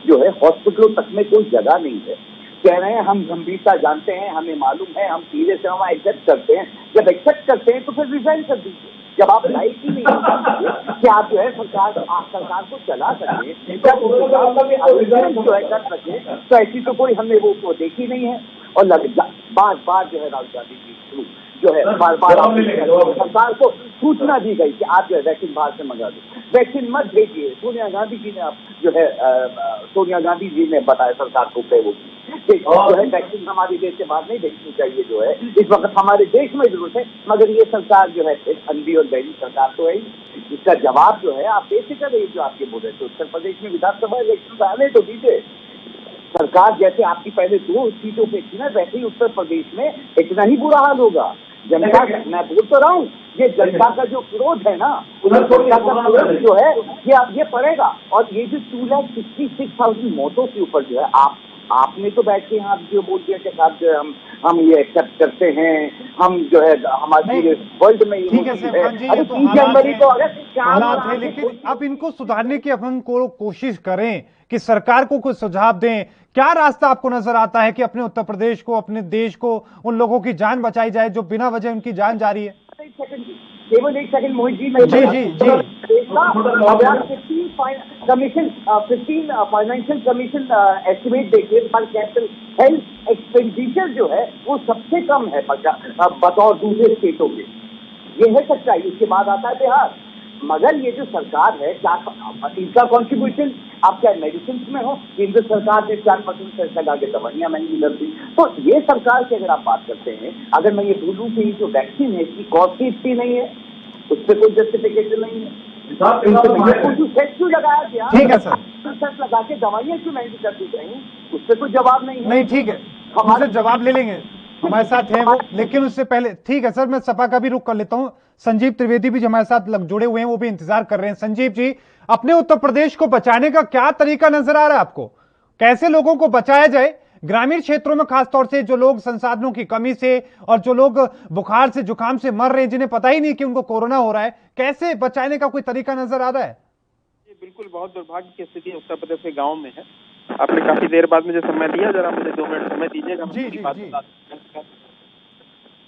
जो है हॉस्पिटलों तक में कोई जगह नहीं है। कह रहे हैं हम गंभीरता जानते हैं, हमें मालूम है, हम सीधे से हम एक्सेप्ट करते हैं। जब एक्सेप्ट करते हैं तो फिर रिजाइन कर दीजिए। जब आप लाइक ही नहीं करते कि आप जो है सरकार को चला सके, जो है कर सके, तो ऐसी तो कोई हमने वो देखी नहीं है। और बार जो है राहुल गांधी जी जो है बार सरकार को सूचना दी गई कि आप जो है वैक्सीन बाहर से मंगा दो, वैक्सीन मत भेजिए। सोनिया गांधी जी ने जो है सोनिया गांधी जी ने बताया सरकार को कि वो जो है वैक्सीन हमारे देश से बाहर नहीं भेजनी चाहिए, जो है इस वक्त हमारे देश में जरूरत है। मगर ये सरकार जो है अंधी और बहरी सरकार तो है। इसका जवाब जो है आप बेसिकल रही जो आपके बोल रहे थे, उत्तर प्रदेश में विधानसभा इलेक्शन आने तो दीजिए। सरकार जैसे आपकी पहले 2 सीटों पे थी ना, वैसे ही उत्तर प्रदेश में इतना ही बुरा हाल होगा। जनता, मैं बोल तो रहा हूँ, ये जनता का जो क्रोध है ना, जनता का क्रोध जो है ये पड़ेगा। और ये जो 2,66,000 मौतों के ऊपर जो है आपने तो बैठ के यहाँ जो बोल दिया कि साहब जो हम ये एक्सेप्ट करते हैं, हम जो है हमारे वर्ल्ड में ये ठीक है सर, अरे 30 जनवरी को अगर हालात है, लेकिन अब इनको सुधारने की अपन को कोशिश करें कि सरकार को कुछ सुझाव दें। क्या रास्ता आपको नजर आता है कि अपने उत्तर प्रदेश को, अपने देश को, उन लोगों की जान बचाई जाए जो बिना वजह उनकी जान जा रही है? केवल 1 second Mohit ji, 15 financial commission estimate देखिए, पर कैपिटल हेल्थ एक्सपेंडिचर जो है वो सबसे कम है बतौर दूसरे स्टेटों के। ये है सच्चाई। इसके बाद आता है बिहार। मगर ये जो सरकार है, क्या इनका कॉन्ट्रीब्यूशन आप क्या मेडिसिन में हो? केंद्र सरकार ने 4% से लगा के दवाइयां महंगी कर दी। तो ये सरकार की अगर आप बात करते हैं, अगर मैं ये बोलूं कि जो वैक्सीन है इसकी कॉस्ट इतनी नहीं है, उस पर कोई जस्टिफिकेशन नहीं है। क्यों लगाया गया? ठीक है सर, लगा के दवाइयां क्यों महंगी कर दी गई, उस पर कोई जवाब नहीं है। नहीं ठीक है, हमारे जवाब ले लेंगे, हमारे साथ है वो। लेकिन उससे पहले ठीक है सर, मैं सपा का भी रुख कर लेता हूं। संजीव त्रिवेदी भी हमारे साथ जुड़े हुए हैं, वो भी इंतजार कर रहे हैं। संजीव जी, अपने उत्तर प्रदेश को बचाने का क्या तरीका नजर आ रहा है आपको? कैसे लोगों को बचाया जाए ग्रामीण क्षेत्रों में, खासतौर से जो लोग संसाधनों की कमी से और जो लोग बुखार से, जुकाम से मर रहे हैं, जिन्हें पता ही नहीं कि उनको कोरोना हो रहा है, कैसे बचाने का कोई तरीका नजर आ रहा है? बिल्कुल, बहुत दुर्भाग्य की स्थिति उत्तर प्रदेश के गाँव में है। आपने काफी देर बाद मुझे समय दिया, जरा मुझे 2 मिनट समय दीजिएगा।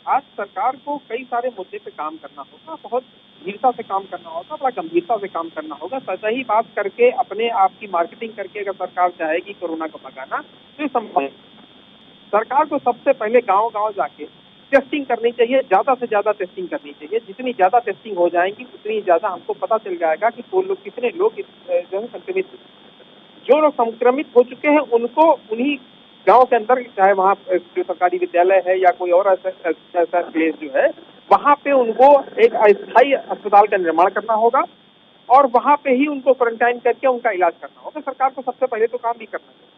आज सरकार को कई सारे मुद्दे पे काम करना होगा, बहुत धीरता से काम करना होगा, बड़ा गंभीरता से काम करना होगा। सही बात करके अपने आप की मार्केटिंग करके अगर सरकार चाहेगी कोरोना को भगाना तो संभव है। सरकार को सबसे पहले गांव-गांव जाके टेस्टिंग करनी चाहिए, ज्यादा से ज्यादा टेस्टिंग करनी चाहिए। जितनी ज्यादा टेस्टिंग हो जाएगी उतनी ज्यादा हमको पता चल जाएगा कि कितने लोग जो है संक्रमित, जो लोग संक्रमित हो चुके हैं उनको उन्हीं गांव के अंदर, चाहे वहाँ जो सरकारी विद्यालय है या कोई और ऐसा प्लेस जो है, वहाँ पे उनको एक अस्थायी अस्पताल का निर्माण करना होगा और वहाँ पे ही उनको क्वारंटाइन करके उनका इलाज करना होगा। सरकार को सबसे पहले तो काम ये करना चाहिए।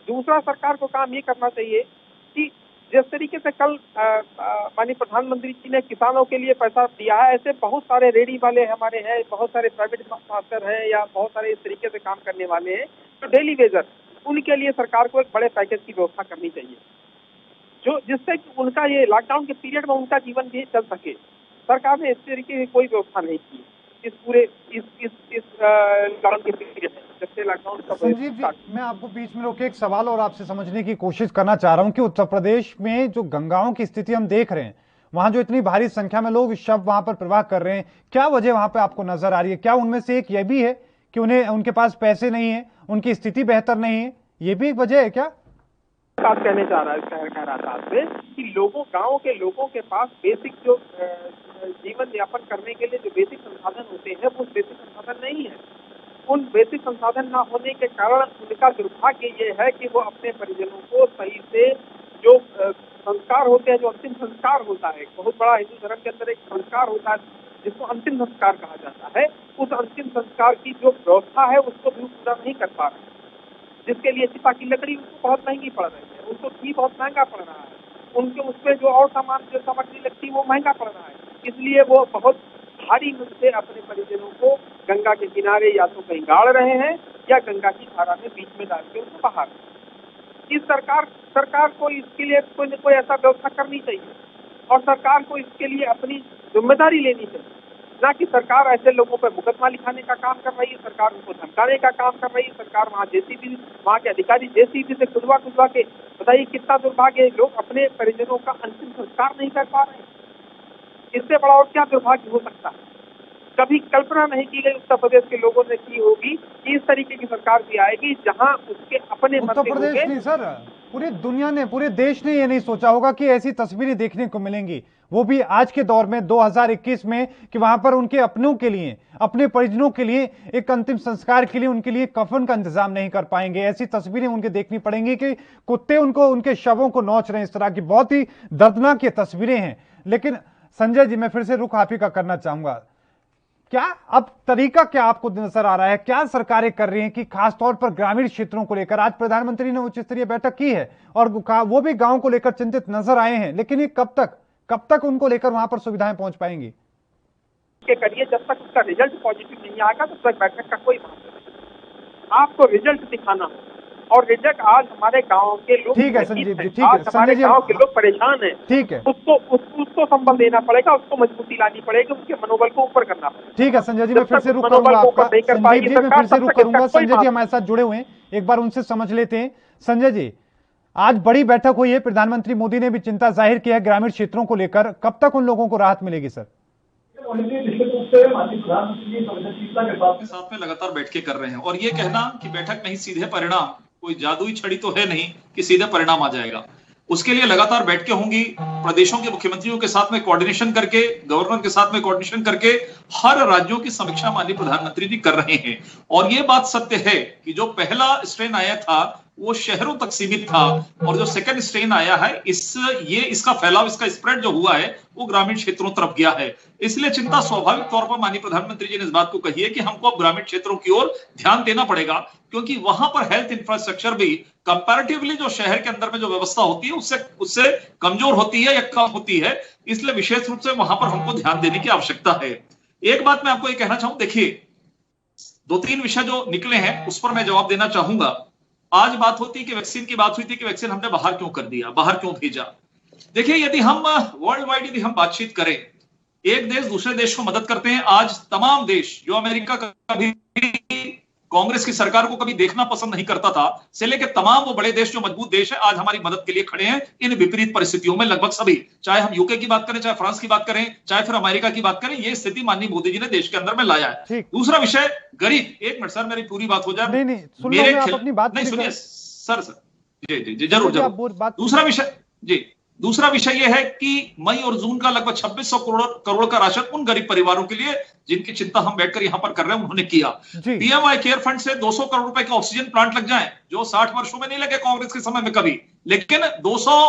दूसरा, सरकार को काम ये करना चाहिए कि जिस तरीके से कल माननीय प्रधानमंत्री जी ने किसानों के लिए पैसा दिया है, ऐसे बहुत सारे रेडी वाले हमारे हैं, बहुत सारे प्राइवेट मास्टर हैं या बहुत सारे इस तरीके से काम करने वाले हैं जो डेली वेजर, उनके लिए सरकार को एक बड़े पैकेज की व्यवस्था करनी चाहिए, जो जिससे कि उनका ये लॉकडाउन के पीरियड में उनका जीवन भी चल सके। सरकार ने इस तरीके की कोई व्यवस्था नहीं की इस पूरे इस लॉकडाउन के पीरियड में, जब से लॉकडाउन का। संजीव जी, मैं आपको बीच में रोके एक सवाल और आपसे समझने की कोशिश करना चाह रहा हूं कि उत्तर प्रदेश में जो गंगाओं की स्थिति हम देख रहे हैं, वहां जो इतनी भारी संख्या में लोग शव वहां पर प्रवाह कर रहे हैं, क्या वजह वहां पर आपको नजर आ रही है? क्या उनमें से एक ये भी है कि उनके पास पैसे नहीं है, उनकी स्थिति बेहतर नहीं है, ये भी एक वजह है क्या? बात कहने चाह रहा है शहर का रास्ता से कि गाँव के लोगों के पास बेसिक जो जीवन यापन करने के लिए जो बेसिक संसाधन होते हैं वो बेसिक संसाधन नहीं है। उन बेसिक संसाधन न होने के कारण उनका दुर्भाग्य ये है कि वो अपने परिजनों को सही से जो संस्कार होते हैं, जो अंतिम संस्कार होता है, बहुत बड़ा हिंदू धर्म के अंदर एक संस्कार होता है जिसको अंतिम संस्कार कहा जाता है, उस अंतिम संस्कार की जो व्यवस्था है उसको भी पूरा नहीं कर पा रहे, जिसके लिए चिता की लकड़ी उसको बहुत महंगी पड़ रही है, उसको घी बहुत महंगा पड़ रहा है, उनके उसमें जो और सामान जो सामग्री लगती है वो महंगा पड़ रहा है, इसलिए वो बहुत भारी मन से अपने परिजनों को गंगा के किनारे या तो कहीं गाड़ रहे हैं या गंगा की धारा में बीच में डाल के उनको बहा रहे हैं। इस सरकार को इसके लिए कोई न कोई ऐसा व्यवस्था करनी चाहिए और सरकार को इसके लिए अपनी जिम्मेदारी लेनी चाहिए, ना कि सरकार ऐसे लोगों पर मुकदमा लिखाने का काम कर रही है, सरकार उनको धमकाने का काम कर रही है, सरकार वहाँ के अधिकारी जेसीबी से खुदवा के, बताइए कितना दुर्भाग्य है, लोग अपने परिजनों का अंतिम संस्कार नहीं कर पा रहे हैं। इससे बड़ा और क्या दुर्भाग्य हो सकता है? कभी कल्पना नहीं की गई उत्तर प्रदेश के लोगों ने की होगी कि इस तरीके की सरकार भी आएगी जहां उसके अपने उत्तर प्रदेश नहीं सर, पूरी दुनिया ने, पूरे देश ने ये नहीं सोचा होगा कि ऐसी तस्वीरें देखने को मिलेंगी, वो भी आज के दौर में 2021 में, कि वहां पर उनके अपनों के लिए, अपने परिजनों के लिए एक अंतिम संस्कार के लिए उनके लिए कफन का इंतजाम नहीं कर पाएंगे। ऐसी तस्वीरें उनके देखनी पड़ेंगी कि कुत्ते उनको, उनके शवों को नोच रहे हैं। इस तरह की बहुत ही दर्दनाक ये तस्वीरें हैं। लेकिन संजय जी, मैं फिर से रुख आप ही का करना चाहूंगा, क्या अब तरीका क्या आपको नजर आ रहा है, क्या सरकारें कर रही हैं कि खासतौर पर ग्रामीण क्षेत्रों को लेकर? आज प्रधानमंत्री ने उच्च स्तरीय बैठक की है और वो भी गांव को लेकर चिंतित नजर आए हैं, लेकिन ये कब तक उनको लेकर वहां पर सुविधाएं पहुंच पाएंगी? के करिए, जब तक उसका रिजल्ट पॉजिटिव नहीं आएगा तब तक बैठक का कोई मतलब नहीं। आपको रिजल्ट दिखाना है और रिजल्ट आज हमारे गाँव के लोग, ठीक है संजीव जी, ठीक है हमारे गाँव के लोग परेशान हैं, ठीक है, उसको संबल देना पड़ेगा, उसको मजबूती लानी पड़ेगी, उसके मनोबल को ऊपर करना पड़ेगा। ठीक है संजय जी, मैं फिर से रुक करूंगा आपका। संजीव जी, मैं फिर से रुक करूंगा। संजय जी हमारे साथ जुड़े हुए हैं, एक बार उनसे समझ लेते हैं। संजय जी, आज बड़ी बैठक हुई है, प्रधानमंत्री मोदी ने भी चिंता जाहिर की है ग्रामीण क्षेत्रों को लेकर, कब तक उन लोगों को राहत मिलेगी सर? निश्चित रूप से माननीय प्रधानमंत्री संवेदनशीलता के साथ में लगातार बैठकें कर रहे हैं और ये कहना कि बैठक नहीं सीधे परिणाम, कोई जादुई छड़ी तो है नहीं कि सीधे परिणाम आ जाएगा। उसके लिए लगातार बैठकें होंगी, प्रदेशों के मुख्यमंत्रियों के साथ में कोऑर्डिनेशन करके, गवर्नर के साथ में कोऑर्डिनेशन करके हर राज्यों की समीक्षा माननीय प्रधानमंत्री जी कर रहे हैं। और ये बात सत्य है कि जो पहला स्ट्रेन आया था वो शहरों तक सीमित था और जो सेकंड स्ट्रेन आया है इसका फैलाव, इसका स्प्रेड जो हुआ है वो ग्रामीण क्षेत्रों तरफ गया है। इसलिए चिंता स्वाभाविक तौर पर माननीय प्रधानमंत्री जी ने इस बात को कही है कि हमको अब ग्रामीण क्षेत्रों की ओर ध्यान देना पड़ेगा, क्योंकि वहां पर हेल्थ इंफ्रास्ट्रक्चर भी कंपैरेटिवली जो शहर के अंदर में जो व्यवस्था होती है उससे कमजोर होती है या कम होती है। इसलिए विशेष रूप से वहां पर हमको ध्यान देने की आवश्यकता है। एक बात मैं आपको ये कहना चाहूं, देखिए 2-3 विषय जो निकले हैं उस पर मैं जवाब देना चाहूंगा। आज बात होती है कि वैक्सीन की बात हुई थी कि वैक्सीन हमने बाहर क्यों कर दिया, बाहर क्यों भेजा। देखिए, यदि हम वर्ल्ड वाइड यदि हम बातचीत करें, एक देश दूसरे देश को मदद करते हैं। आज तमाम देश, जो अमेरिका कभी कांग्रेस की सरकार को कभी देखना पसंद नहीं करता था, से लेकर तमाम वो बड़े देश जो मजबूत देश है, आज हमारी मदद के लिए खड़े हैं इन विपरीत परिस्थितियों में। लगभग सभी, चाहे हम यूके की बात करें, चाहे फ्रांस की बात करें, चाहे फिर अमेरिका की बात करें, ये स्थिति माननीय मोदी जी ने देश के अंदर में लाया है। दूसरा विषय गरीब, एक मिनट सर, मेरी पूरी बात हो जाए। नहीं, सुनिए सर, जी जरूर। दूसरा विषय यह है कि मई और जून का लगभग 2600 करोड़ का राशन उन गरीब परिवारों के लिए जिनकी चिंता हम बैठकर यहां पर कर रहे हैं, उन्होंने किया। पीएमआई केयर फंड से 200 करोड़ रुपए के ऑक्सीजन प्लांट लग जाएं, जो 60 वर्षों में नहीं लगे कांग्रेस के समय में कभी, लेकिन 200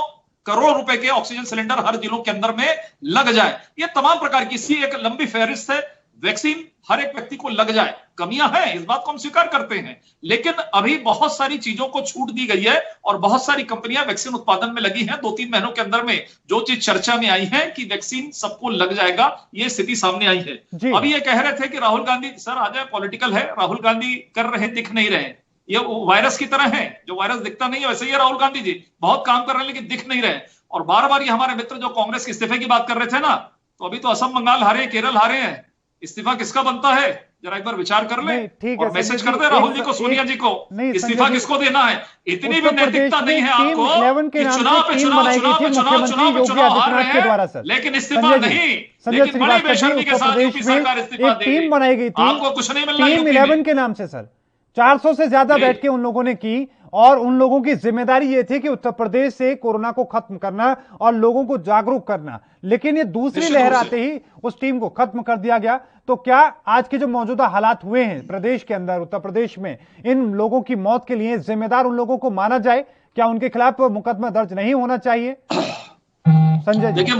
करोड़ रुपए के ऑक्सीजन सिलेंडर हर जिलों के अंदर में लग जाए। ये तमाम प्रकार की सी एक लंबी फहरिस्त है। वैक्सीन हर एक व्यक्ति को लग जाए, कमियां हैं, इस बात को हम स्वीकार करते हैं, लेकिन अभी बहुत सारी चीजों को छूट दी गई है और बहुत सारी कंपनियां वैक्सीन उत्पादन में लगी हैं। 2-3 महीनों के अंदर में जो चीज चर्चा में आई है कि वैक्सीन सबको लग जाएगा, ये स्थिति सामने आई है। अभी ये कह रहे थे कि राहुल गांधी, सर आ जाए, पॉलिटिकल है, राहुल गांधी कर रहे दिख नहीं रहे, ये वायरस की तरह है, जो वायरस दिखता नहीं है वैसे ही राहुल गांधी जी बहुत काम कर रहे हैं लेकिन दिख नहीं रहे। और बार बार ये हमारे मित्र जो कांग्रेस के इस्तीफे की बात कर रहे थे ना, तो अभी तो असम, बंगाल हारे, केरल हारे हैं, इस्तीफा किसका बनता है जरा एक बार विचार कर ले और मैसेज कर दे राहुल जी को, सोनिया जी को, इस्तीफा किसको देना है। इतनी भी नैतिकता नहीं है आपको कि चुनाव पे चुनाव हार रहे हैं लेकिन इस्तीफा नहीं। लेकिन बड़ी बेशर्मी के साथ यूपी सरकार इस्तीफा देगी। टीम बनाई गई थी, आपको कुछ नहीं मिलना। टीम 11 के नाम से सर 400 से ज्यादा बैठ के उन लोगों ने की और उन लोगों की जिम्मेदारी ये थी कि उत्तर प्रदेश से कोरोना को खत्म करना और लोगों को जागरूक करना, लेकिन ये दूसरी लहर आते ही उस टीम को खत्म कर दिया गया। तो क्या आज के जो मौजूदा हालात हुए हैं प्रदेश के अंदर, उत्तर प्रदेश में, इन लोगों की मौत के लिए जिम्मेदार उन लोगों को माना जाए? क्या उनके खिलाफ मुकदमा दर्ज नहीं होना चाहिए? संजय जी। देखिए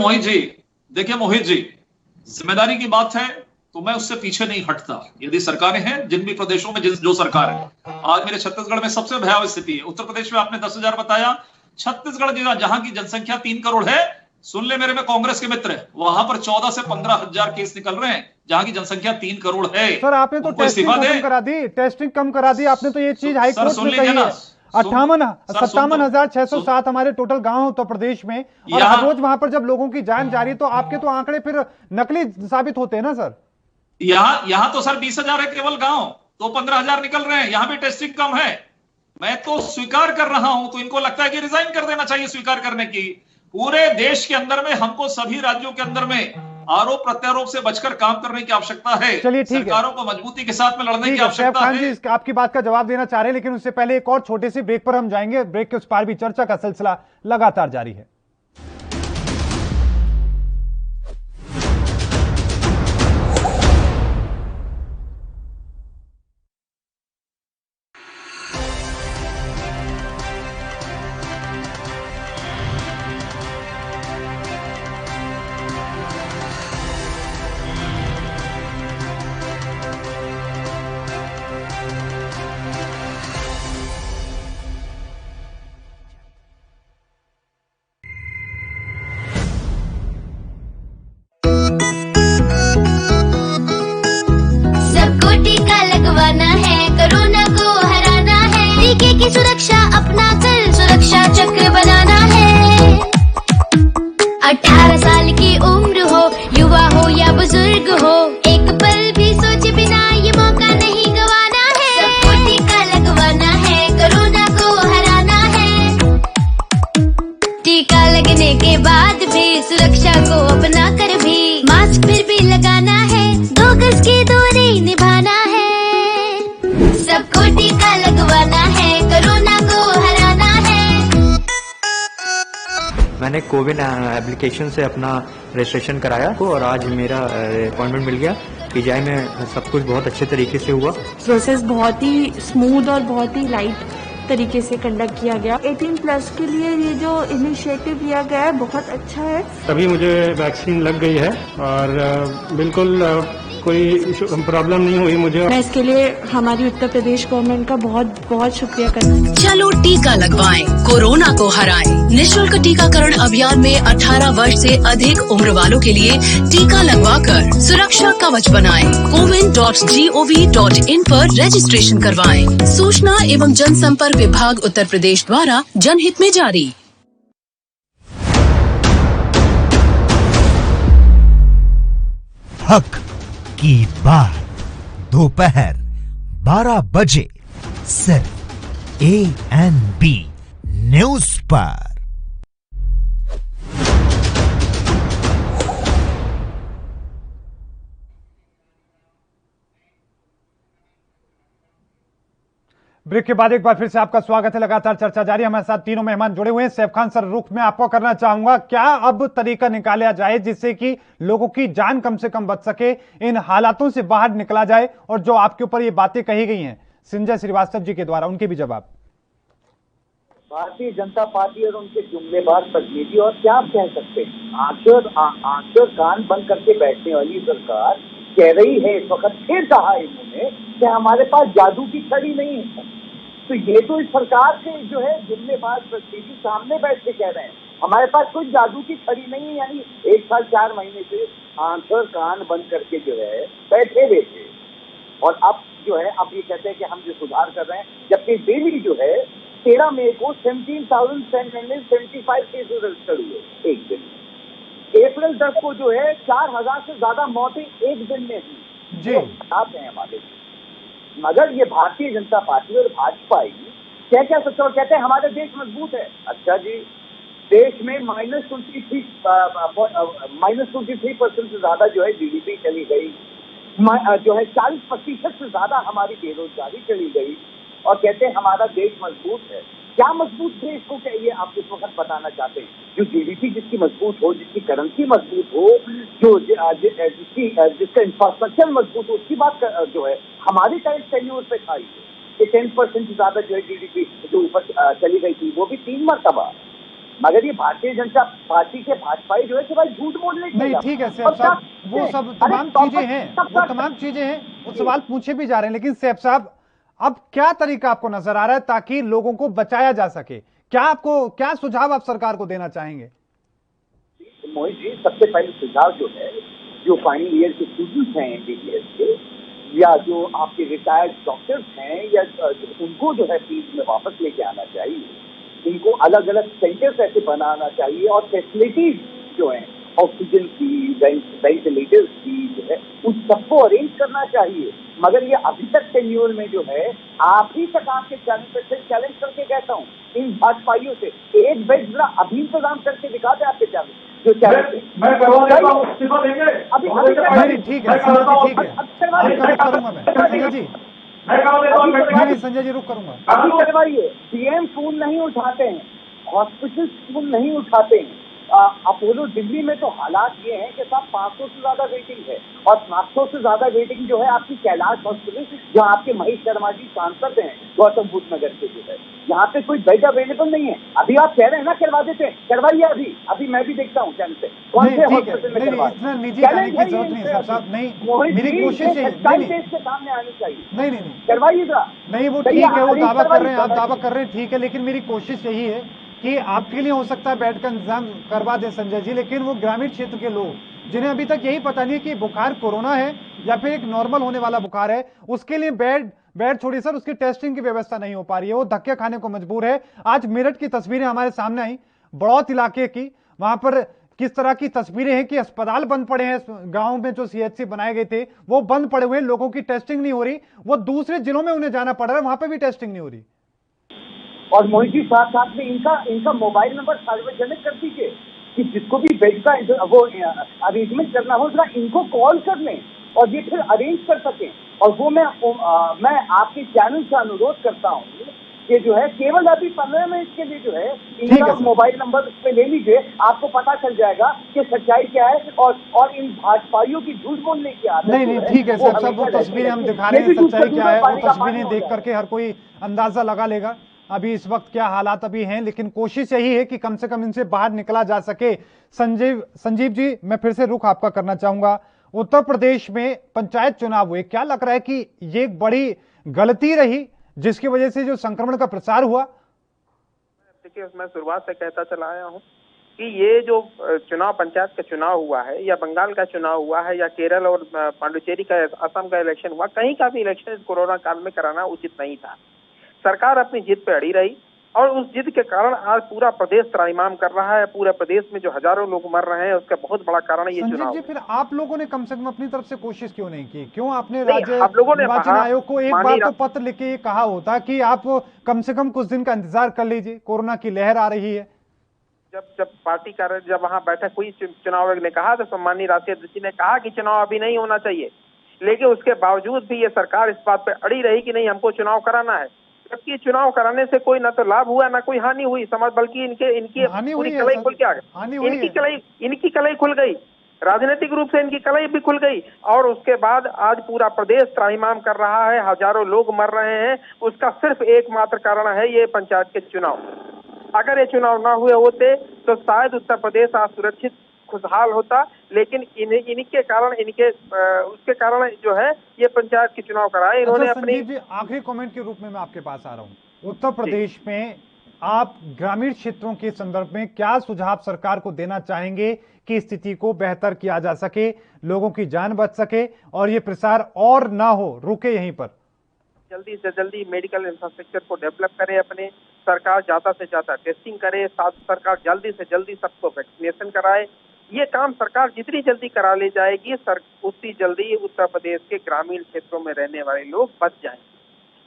मोहित जी, जिम्मेदारी की बात है तो मैं उससे पीछे नहीं हटता। यदि सरकारें हैं, जिन भी प्रदेशों में जो सरकार है, आज मेरे छत्तीसगढ़ में सबसे भयावह स्थिति है। उत्तर प्रदेश में आपने 10,000 बताया, छत्तीसगढ़ जहां की जनसंख्या 3 करोड़ है, सुन ले मेरे में कांग्रेस के मित्र, वहां पर 14 से 15,000 केस निकल रहे हैं, जहां की जनसंख्या 3 करोड़ है। सर आपने तो टेस्टिंग कम करा दी, आपने तो ये चीज हाईकोर्ट में कही है। 57,607 हमारे टोटल गांव है उत्तर प्रदेश में, और हर रोज वहां पर जब लोगों की जान जा रही, तो आपके तो आंकड़े फिर नकली साबित होते हैं ना सर। यहाँ तो सर 20,000 है केवल गांव, तो 15,000 निकल रहे हैं। यहाँ भी टेस्टिंग कम है। मैं तो स्वीकार कर रहा हूं, तो इनको लगता है कि रिजाइन कर देना चाहिए स्वीकार करने की। पूरे देश के अंदर में हमको सभी राज्यों के अंदर में आरोप प्रत्यारोप से बचकर काम करने की आवश्यकता है। चलिए ठीक है, सरकारों को मजबूती के साथ में लड़ने की आवश्यकता है। जी आपकी बात का जवाब देना चाह रहे हैं, लेकिन उससे पहले एक और छोटे से ब्रेक पर हम जाएंगे। ब्रेक के उस पार भी चर्चा का सिलसिला लगातार जारी है। की सुरक्षा अपना कर सुरक्षा चक्र बनाना है। 18 साल की उम्र हो, युवा हो या बुजुर्ग हो, एक पल भी सोचे बिना ये मौका नहीं गवाना है। सबको टीका लगवाना है, कोरोना को हराना है। टीका लगने के बाद भी सुरक्षा को अपना कर भी मास्क फिर भी लगाना है, 2 गज की दूरी निभाना है। सबको टीका लगवाना है, कोरोना को हराना है। मैंने कोविन एप्लीकेशन से अपना रजिस्ट्रेशन कराया और आज मेरा अपॉइंटमेंट मिल गया। पीजीआई में सब कुछ बहुत अच्छे तरीके से हुआ। प्रोसेस बहुत ही स्मूथ और बहुत ही लाइट तरीके से कंडक्ट किया गया। 18+ के लिए ये जो इनिशिएटिव लिया गया है बहुत अच्छा है। अभी मुझे वैक्सीन लग गई है और बिल्कुल कोई प्रॉब्लम नहीं हुई मुझे। मैं इसके लिए हमारी उत्तर प्रदेश गवर्नमेंट का बहुत बहुत शुक्रिया करना। चलो टीका लगवाएं, कोरोना को हराएं। निःशुल्क टीकाकरण अभियान में 18 वर्ष से अधिक उम्र वालों के लिए टीका लगवाकर सुरक्षा कवच बनाएं। cowin.gov.in पर रजिस्ट्रेशन करवाएं। सूचना एवं जनसंपर्क विभाग उत्तर प्रदेश द्वारा जनहित में जारी। हक की बात दोपहर 12 बजे सिर्फ ANB न्यूज पर। ब्रेक के बाद एक बार फिर से आपका स्वागत है। लगातार चर्चा जारी, हमारे साथ तीनों मेहमान जुड़े हुए हैं। सैफ खान सर, रुख में आपको करना चाहूंगा, क्या अब तरीका निकाला जाए जिससे कि लोगों की जान कम से कम बच सके, इन हालातों से बाहर निकला जाए? और जो आपके ऊपर ये बातें कही गई हैं संजय श्रीवास्तव जी के द्वारा, उनके भी जवाब। भारतीय जनता पार्टी और उनके जुमलेबाज प्रतिनिधि और क्या आप कह सकते हैं, आंखें कान बंद करके बैठने वाली सरकार कह रही है, इस वक्त फिर कहा इन्होंने कि हमारे पास जादू की छड़ी नहीं है। तो ये तो इस सरकार के जो है जुमलेबाज प्रतिनिधि सामने बैठ के कह रहे हैं हमारे पास कोई जादू की छड़ी नहीं है। यानी 1 साल 4 महीने से आंखें कान बंद करके जो है बैठे हुए थे, और अब जो है अब ये कहते हैं कि हम जो सुधार कर रहे हैं, जबकि दिल्ली जो है 13 मई को 17,775 केसेस रजिस्टर हुए एक दिन। अप्रैल 10 को जो है 4,000 से ज्यादा मौतें एक दिन में हुई। जी आते हैं हमारे, मगर ये भारतीय जनता पार्टी और भाजपा ही क्या क्या सोचते और कहते हैं हमारे देश मजबूत है। अच्छा जी, देश में -23% से ज्यादा जो है GDP चली गई, जो है 40% से ज्यादा हमारी बेरोजगारी चली गई, और कहते हैं हमारा देश मजबूत है। क्या मजबूत देश को चाहिए आप इस वक्त बताना चाहते हैं? जो जीडीपी जिसकी मजबूत हो, जिसकी करेंसी मजबूत हो, जो जिसका इंफ्रास्ट्रक्चर मजबूत हो, उसकी बात जो है हमारी टाइम टेन्योर पे था ये 10% से ज्यादा जो है जीडीपी जो ऊपर चली गई थी, वो भी 3 मरतबा। मगर ये भारतीय जनता पार्टी के भाजपाई जो है कि भाई झूठ बोलने के नहीं, ठीक है सैफ साहब, वो सब तमाम चीजें हैं, वो सवाल पूछे भी जा रहे हैं, लेकिन सैफ साहब अब क्या तरीका आपको नजर आ रहा है ताकि लोगों को बचाया जा सके? क्या सुझाव आप सरकार को देना चाहेंगे? मोहित जी, सबसे पहले सुझाव जो है, जो फाइनल ईयर के स्टूडेंट्स हैं एमबीबीएस के, या जो आपके रिटायर्ड डॉक्टर्स हैं, या उनको जो है फील्ड में वापस लेके आना चाहिए। इनको अलग अलग सेंटर्स ऐसे बनाना चाहिए और फैसिलिटीज जो है ऑक्सीजन की, वेंटिलेटर्स की जो है उन सबको अरेंज करना चाहिए। मगर ये अभी तक टेन्योर में जो है आप ही तक आपके चैलेंज करके कहता हूँ इन भाजपाइयों से, एक बेड जरा अभी इंतजाम करके दिखा दे आपके चैलेंज जो चैलेंज मैं करवा देता हूं, इस्तीफा देंगे अभी ठीक है करूंगा मैं संजय जी, नहीं संजय जी रुक करूंगा। अभी करवाइए। डीएम फोन नहीं उठाते हैं, हॉस्पिटल फोन नहीं उठाते हैं। अपोलो दिल्ली में तो हालात ये हैं कि साहब 500 से ज्यादा वेटिंग है, और 700 से ज्यादा वेटिंग जो है आपकी कैलाश हॉस्पिटल, जहाँ आपके महेश शर्मा जी सांसद हैं गौतम बुद्ध नगर के, जो है यहाँ पे कोई बेड अवेलेबल नहीं है। अभी आप कह रहे हैं ना करवा देते हैं, करवाइए अभी मैं भी देखता हूँ चैनल से कौन से हॉस्पिटल में करवा। इतना निजी जाने की जरूरत नहीं है साहब, नहीं मेरी कोशिश है देश के सामने आनी चाहिए। नहीं करवाइए जरा। नहीं वो ठीक है, वो दावा कर रहे हैं, आप दावा कर रहे हैं, ठीक है, लेकिन मेरी कोशिश यही है कि आपके लिए हो सकता है बेड का इंतजाम करवा दे संजय जी, लेकिन वो ग्रामीण क्षेत्र के लोग जिन्हें अभी तक यही पता नहीं कि बुखार कोरोना है या फिर एक नॉर्मल होने वाला बुखार है, उसके लिए बेड छोड़ी सर, उसकी टेस्टिंग की व्यवस्था नहीं हो पा रही है, वो धक्के खाने को मजबूर है। आज मेरठ की तस्वीरें हमारे सामने आई, बड़ौत इलाके की, वहां पर किस तरह की तस्वीरें हैं कि अस्पताल बंद पड़े हैं, गांव में जो सीएचसी बनाए गए थे वो बंद पड़े हुए, लोगों की टेस्टिंग नहीं हो रही, वो दूसरे जिलों में उन्हें जाना पड़ रहा है, वहां पर भी टेस्टिंग नहीं हो रही। और मोहित जी साथ में इनका मोबाइल नंबर सार्वजनिक कर दीजिए कि जिसको भी बेड का वो अरेंजमेंट करना हो जरा इनको कॉल कर लें और ये फिर अरेंज कर सकें। और वो मैं आपके चैनल से अनुरोध करता हूँ कि जो है केवल अभी 15 मिनट के लिए जो है इनका मोबाइल नंबर पे ले लीजिए, आपको पता चल जाएगा कि सच्चाई क्या है और इन भाजपाइयों की झूठ बोलने की आदत नहीं ठीक है साहब, वो तस्वीरें हम दिखा रहे हैं, सच्चाई क्या है वो तस्वीरें देख करके हर कोई अंदाजा लगा लेगा अभी इस वक्त क्या हालात अभी हैं, लेकिन कोशिश यही है कि कम से कम इनसे बाहर निकला जा सके। संजीव जी, मैं फिर से रुख आपका करना चाहूंगा, उत्तर प्रदेश में पंचायत चुनाव हुए, क्या लग रहा है कि ये एक बड़ी गलती रही जिसकी वजह से जो संक्रमण का प्रसार हुआ? देखिए, मैं शुरुआत से कहता चला आया हूं कि ये जो चुनाव, पंचायत का चुनाव हुआ है या बंगाल का चुनाव हुआ है या केरल और पांडुचेरी का, असम का इलेक्शन हुआ, कहीं का भी इलेक्शन कोरोना काल में कराना उचित नहीं था। सरकार अपनी जिद पे अड़ी रही और उस जिद के कारण आज पूरा प्रदेश त्राहिमाम कर रहा है। पूरे प्रदेश में जो हजारों लोग मर रहे हैं उसका बहुत बड़ा कारण ये चुनाव। जी, फिर आप लोगों ने कम से कम अपनी तरफ से कोशिश क्यों नहीं की? क्यों आपने राज्य निर्वाचन आयोग को एक बार तो पत्र लिख के कहा होता कि आप कम से कम कुछ दिन का इंतजार कर लीजिए, कोरोना की लहर आ रही है। जब पार्टी कार्यालय जब वहां बैठक हुई, चुनाव आयोग ने कहा तो सम्मानीय राष्ट्रीय अध्यक्ष ने कहा कि चुनाव अभी नहीं होना चाहिए, लेकिन उसके बावजूद भी ये सरकार इस बात पे अड़ी रही कि नहीं, हमको चुनाव कराना है। जबकि चुनाव कराने से कोई ना तो लाभ हुआ ना कोई हानि हुई, समझ, बल्कि इनकी पूरी कलाई खुल के आ गई, इनकी कलाई खुल गई, राजनीतिक रूप से इनकी कलाई भी खुल गई। और उसके बाद आज पूरा प्रदेश त्राहिमाम कर रहा है, हजारों लोग मर रहे हैं। उसका सिर्फ एकमात्र कारण है ये पंचायत के चुनाव। अगर ये चुनाव ना हुए होते तो शायद उत्तर प्रदेश आज सुरक्षित खुशहाल होता, लेकिन इनके कारण उसके कारण जो है ये पंचायत के चुनाव कराए इन्होंने। अपनी आखिरी कमेंट के रूप में मैं आपके पास आ रहा हूं, उत्तर प्रदेश में आप ग्रामीण क्षेत्रों के संदर्भ में क्या सुझाव सरकार को देना चाहेंगे कि स्थिति को बेहतर किया जा सके, लोगों की जान बच सके और ये प्रसार और ना हो, रुके यहीं पर? जल्दी से जल्दी मेडिकल इंफ्रास्ट्रक्चर को डेवलप करे, अपने सरकार ज्यादा से ज्यादा टेस्टिंग करे, साथ सरकार जल्दी से जल्दी सबको वैक्सीनेशन कराए। ये काम सरकार जितनी जल्दी करा ले जाएगी उतनी जल्दी उत्तर प्रदेश के ग्रामीण क्षेत्रों में रहने वाले लोग बच जाएंगे।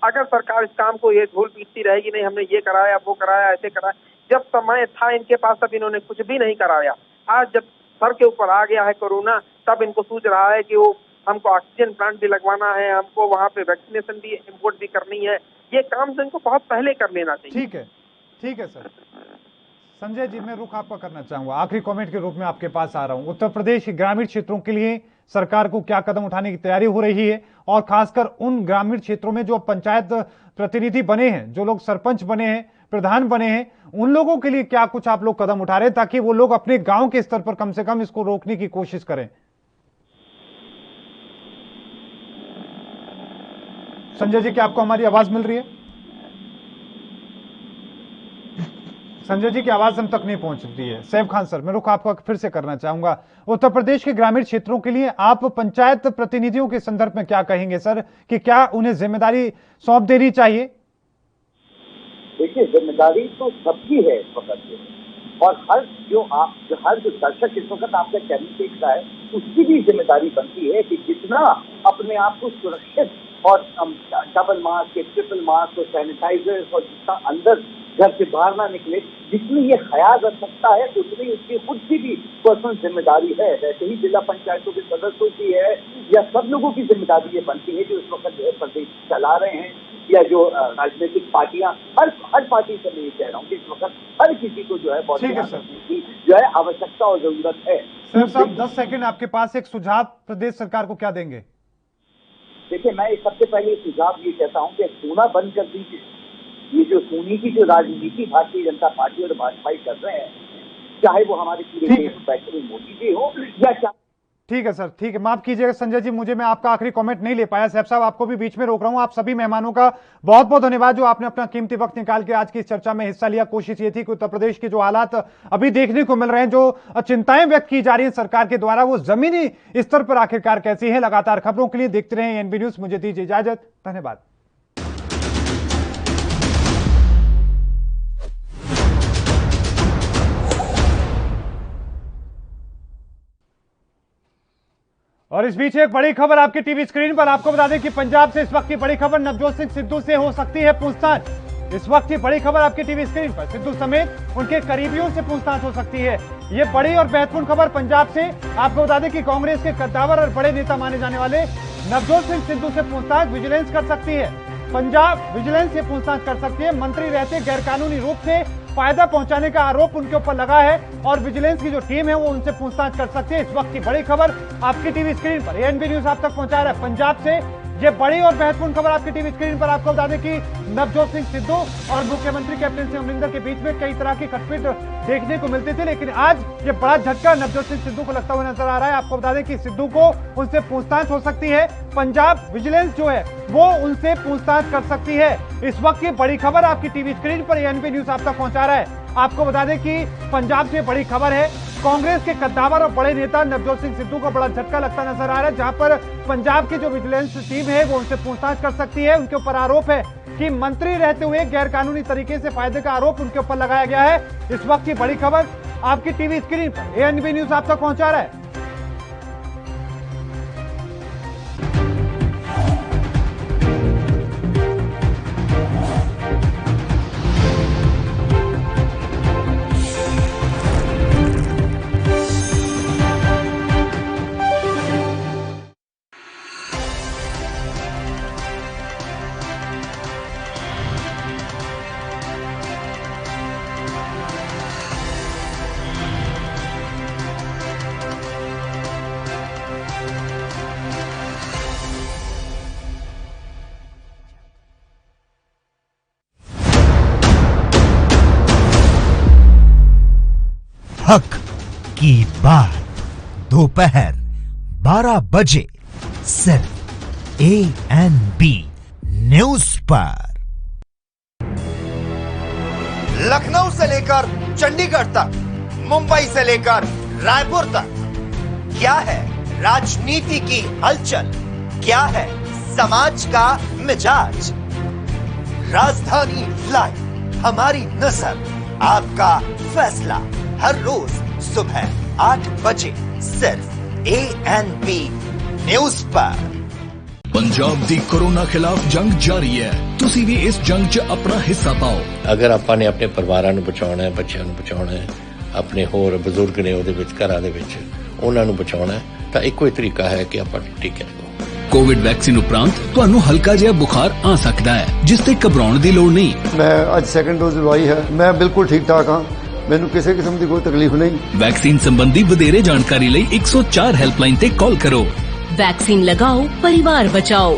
अगर सरकार इस काम को ये ढोल पीटती रहेगी, नहीं हमने ये कराया वो कराया ऐसे कराया, जब समय था इनके पास तब इन्होंने कुछ भी नहीं कराया। आज जब सर के ऊपर आ गया है कोरोना, तब इनको सूझ रहा है कि वो हमको ऑक्सीजन प्लांट भी लगवाना है, हमको वहाँ पे वैक्सीनेशन भी इम्पोर्ट भी करनी है, ये काम तो इनको बहुत पहले कर लेना चाहिए। ठीक है सर। संजय जी, मैं रुख आपका करना चाहूंगा, आखिरी कमेंट के रूप में आपके पास आ रहा हूं। उत्तर प्रदेश के ग्रामीण क्षेत्रों के लिए सरकार को क्या कदम उठाने की तैयारी हो रही है, और खासकर उन ग्रामीण क्षेत्रों में जो पंचायत प्रतिनिधि बने हैं, जो लोग सरपंच बने हैं, प्रधान बने हैं, उन लोगों के लिए क्या कुछ आप लोग कदम उठा रहे हैं ताकि वो लोग अपने गांव के स्तर पर कम से कम इसको रोकने की कोशिश करें? संजय जी, क्या आपको हमारी आवाज मिल रही है? संजय जी की आवाज हम तक नहीं पहुंच रही है। सैफ खान सर, मैं रुख आपको फिर से करना चाहूंगा। उत्तर प्रदेश के ग्रामीण क्षेत्रों के लिए आप पंचायत प्रतिनिधियों के संदर्भ में क्या कहेंगे सर, कि क्या उन्हें जिम्मेदारी सौंप देनी चाहिए? देखिए, जिम्मेदारी तो सबकी है इस वक्त, और हर जो दर्शक इस वक्त आपका चैनल देख रहा है, उसकी भी जिम्मेदारी बनती है कि जितना अपने आप को सुरक्षित और डबल मास्क, ट्रिपल मास्क और सैनिटाइजर, और जितना अंदर घर से बाहर ना निकले, जितनी ये ख्याल रख सकता है उतनी उसकी खुद की भी पर्सनल जिम्मेदारी है। वैसे ही जिला पंचायतों के सदस्यों की है, या सब लोगों की जिम्मेदारी ये बनती है जो इस वक्त जो है प्रदेश चला रहे हैं, या जो राजनीतिक पार्टियां, हर पार्टी से मैं ये कह रहा हूँ कि इस वक्त हर किसी को जो है बहुत की जो है आवश्यकता और जरूरत है। सर साहब, 10 सेकंड आपके पास, एक सुझाव प्रदेश सरकार को क्या देंगे? देखिए, मैं सबसे पहले सुझाव ये कहता हूँ कि सोना बंद कर दीजिए। ये जो सोने की जो राजनीति भारतीय जनता पार्टी और भाजपा कर रहे हैं, चाहे वो हमारे पूरे देश में बैठे हुए मोदी जी हो या ठीक है सर, ठीक है, माफ कीजिएगा संजय जी, मैं आपका आखिरी कमेंट नहीं ले पाया। सैफ साहब, आपको भी बीच में रोक रहा हूं। आप सभी मेहमानों का बहुत बहुत धन्यवाद जो आपने अपना कीमती वक्त निकाल के आज की इस चर्चा में हिस्सा लिया। कोशिश ये थी कि उत्तर प्रदेश के जो हालात अभी देखने को मिल रहे हैं, जो चिंताएं व्यक्त की जा रही हैं सरकार के द्वारा, वो जमीनी स्तर पर आखिरकार कैसी है। लगातार खबरों के लिए देखते रहे एएनबी न्यूज। मुझे दीजिए इजाजत, धन्यवाद। और इस बीच एक बड़ी खबर आपकी टीवी स्क्रीन पर। आपको बता दें कि पंजाब से इस वक्त की बड़ी खबर, नवजोत सिंह सिद्धू से हो सकती है पूछताछ। इस वक्त की बड़ी खबर आपकी टीवी स्क्रीन पर, सिद्धू समेत उनके करीबियों से पूछताछ हो सकती है। ये बड़ी और महत्वपूर्ण खबर पंजाब से। आपको बता दें कि कांग्रेस के कद्दावर और बड़े नेता माने जाने वाले नवजोत सिंह सिद्धू से पूछताछ विजिलेंस कर सकती है। पंजाब विजिलेंस से पूछताछ कर सकती है। मंत्री रहते गैरकानूनी रूप से फायदा पहुंचाने का आरोप उनके ऊपर लगा है, और विजिलेंस की जो टीम है वो उनसे पूछताछ कर सकती है। इस वक्त की बड़ी खबर आपकी टीवी स्क्रीन पर, एएनबी न्यूज आप तक पहुंचा रहा है पंजाब से। ये बड़ी और महत्वपूर्ण खबर आपकी टीवी स्क्रीन पर। आपको बता दें कि नवजोत सिंह सिद्धू और मुख्यमंत्री कैप्टन सिंह अमरिंदर के बीच में कई तरह की खटपट देखने को मिलती थी, लेकिन आज ये बड़ा झटका नवजोत सिंह सिद्धू को लगता हुआ नजर आ रहा है। आपको बता दें कि सिद्धू को उनसे पूछताछ हो सकती है। पंजाब विजिलेंस जो है वो उनसे पूछताछ कर सकती है। इस वक्त की बड़ी खबर आपकी टीवी स्क्रीन पर एएनबी न्यूज आप तक पहुंचा रहा है। आपको बता दें कि पंजाब से बड़ी खबर है, कांग्रेस के कद्दावर और बड़े नेता नवजोत सिंह सिद्धू को बड़ा झटका लगता नजर आ रहा है, जहां पर पंजाब की जो विजिलेंस टीम है वो उनसे पूछताछ कर सकती है। उनके ऊपर आरोप है कि मंत्री रहते हुए गैरकानूनी तरीके से फायदे का आरोप उनके ऊपर लगाया गया है। इस वक्त की बड़ी खबर आपकी टीवी स्क्रीन पर, एएनबी न्यूज आप तक पहुंचा रहा है। हक की बात दोपहर 12 बजे सिर्फ एएनबी न्यूज पर। लखनऊ से लेकर चंडीगढ़ तक, मुंबई से लेकर रायपुर तक, क्या है राजनीति की हलचल, क्या है समाज का मिजाज। राजधानी लाइव, हमारी नजर, आपका फैसला, हर रोज सुबह 8 बजे सिर्फ एएनबी न्यूज पर। पंजाब दी कोरोना खिलाफ जंग जारी है, तुसी भी इस जंग च अपना हिस्सा पाओ। अगर ਆਪਾਂ ਨੇ ਆਪਣੇ ਪਰਿਵਾਰਾਂ ਨੂੰ ਬਚਾਉਣਾ ਹੈ, ਬੱਚਿਆਂ ਨੂੰ ਬਚਾਉਣਾ ਹੈ, ਆਪਣੇ ਹੋਰ ਬਜ਼ੁਰਗ ਨੇ ਉਹਦੇ ਵਿੱਚ ਘਰਾਂ ਦੇ ਵਿੱਚ ਉਹਨਾਂ ਨੂੰ ਬਚਾਉਣਾ ਹੈ, ਤਾਂ ਇੱਕੋ ਹੀ ਤਰੀਕਾ ਹੈ ਕਿ ਆਪਾਂ ਟੀਕੇ ਲਗਾਓ। ਕੋਵਿਡ ਵੈਕਸੀਨ ਉਪਰੰਤ ਤੁਹਾਨੂੰ ਹਲਕਾ ਜਿਹਾ ਬੁਖਾਰ ਆ ਸਕਦਾ ਹੈ, ਜਿਸ ਤੇ ਘਬਰਾਉਣ ਦੀ ਲੋੜ ਨਹੀਂ। ਮੈਂ ਅੱਜ ਸੈਕੰਡ ਡੋਜ਼ ਲਵਾਈ ਹੈ, ਮੈਂ ਬਿਲਕੁਲ ਠੀਕ ਠਾਕ ਹਾਂ, ਮੈਨੂੰ ਕਿਸੇ ਕਿਸਮ ਦੀ ਕੋਈ ਤਕਲੀਫ ਨਹੀਂ। ਵੈਕਸੀਨ ਸੰਬੰਧੀ ਵਧੇਰੇ ਜਾਣਕਾਰੀ ਲਈ 104 ਹੈਲਪਲਾਈਨ ਤੇ ਕਾਲ ਕਰੋ। वैक्सीन लगाओ, परिवार बचाओ।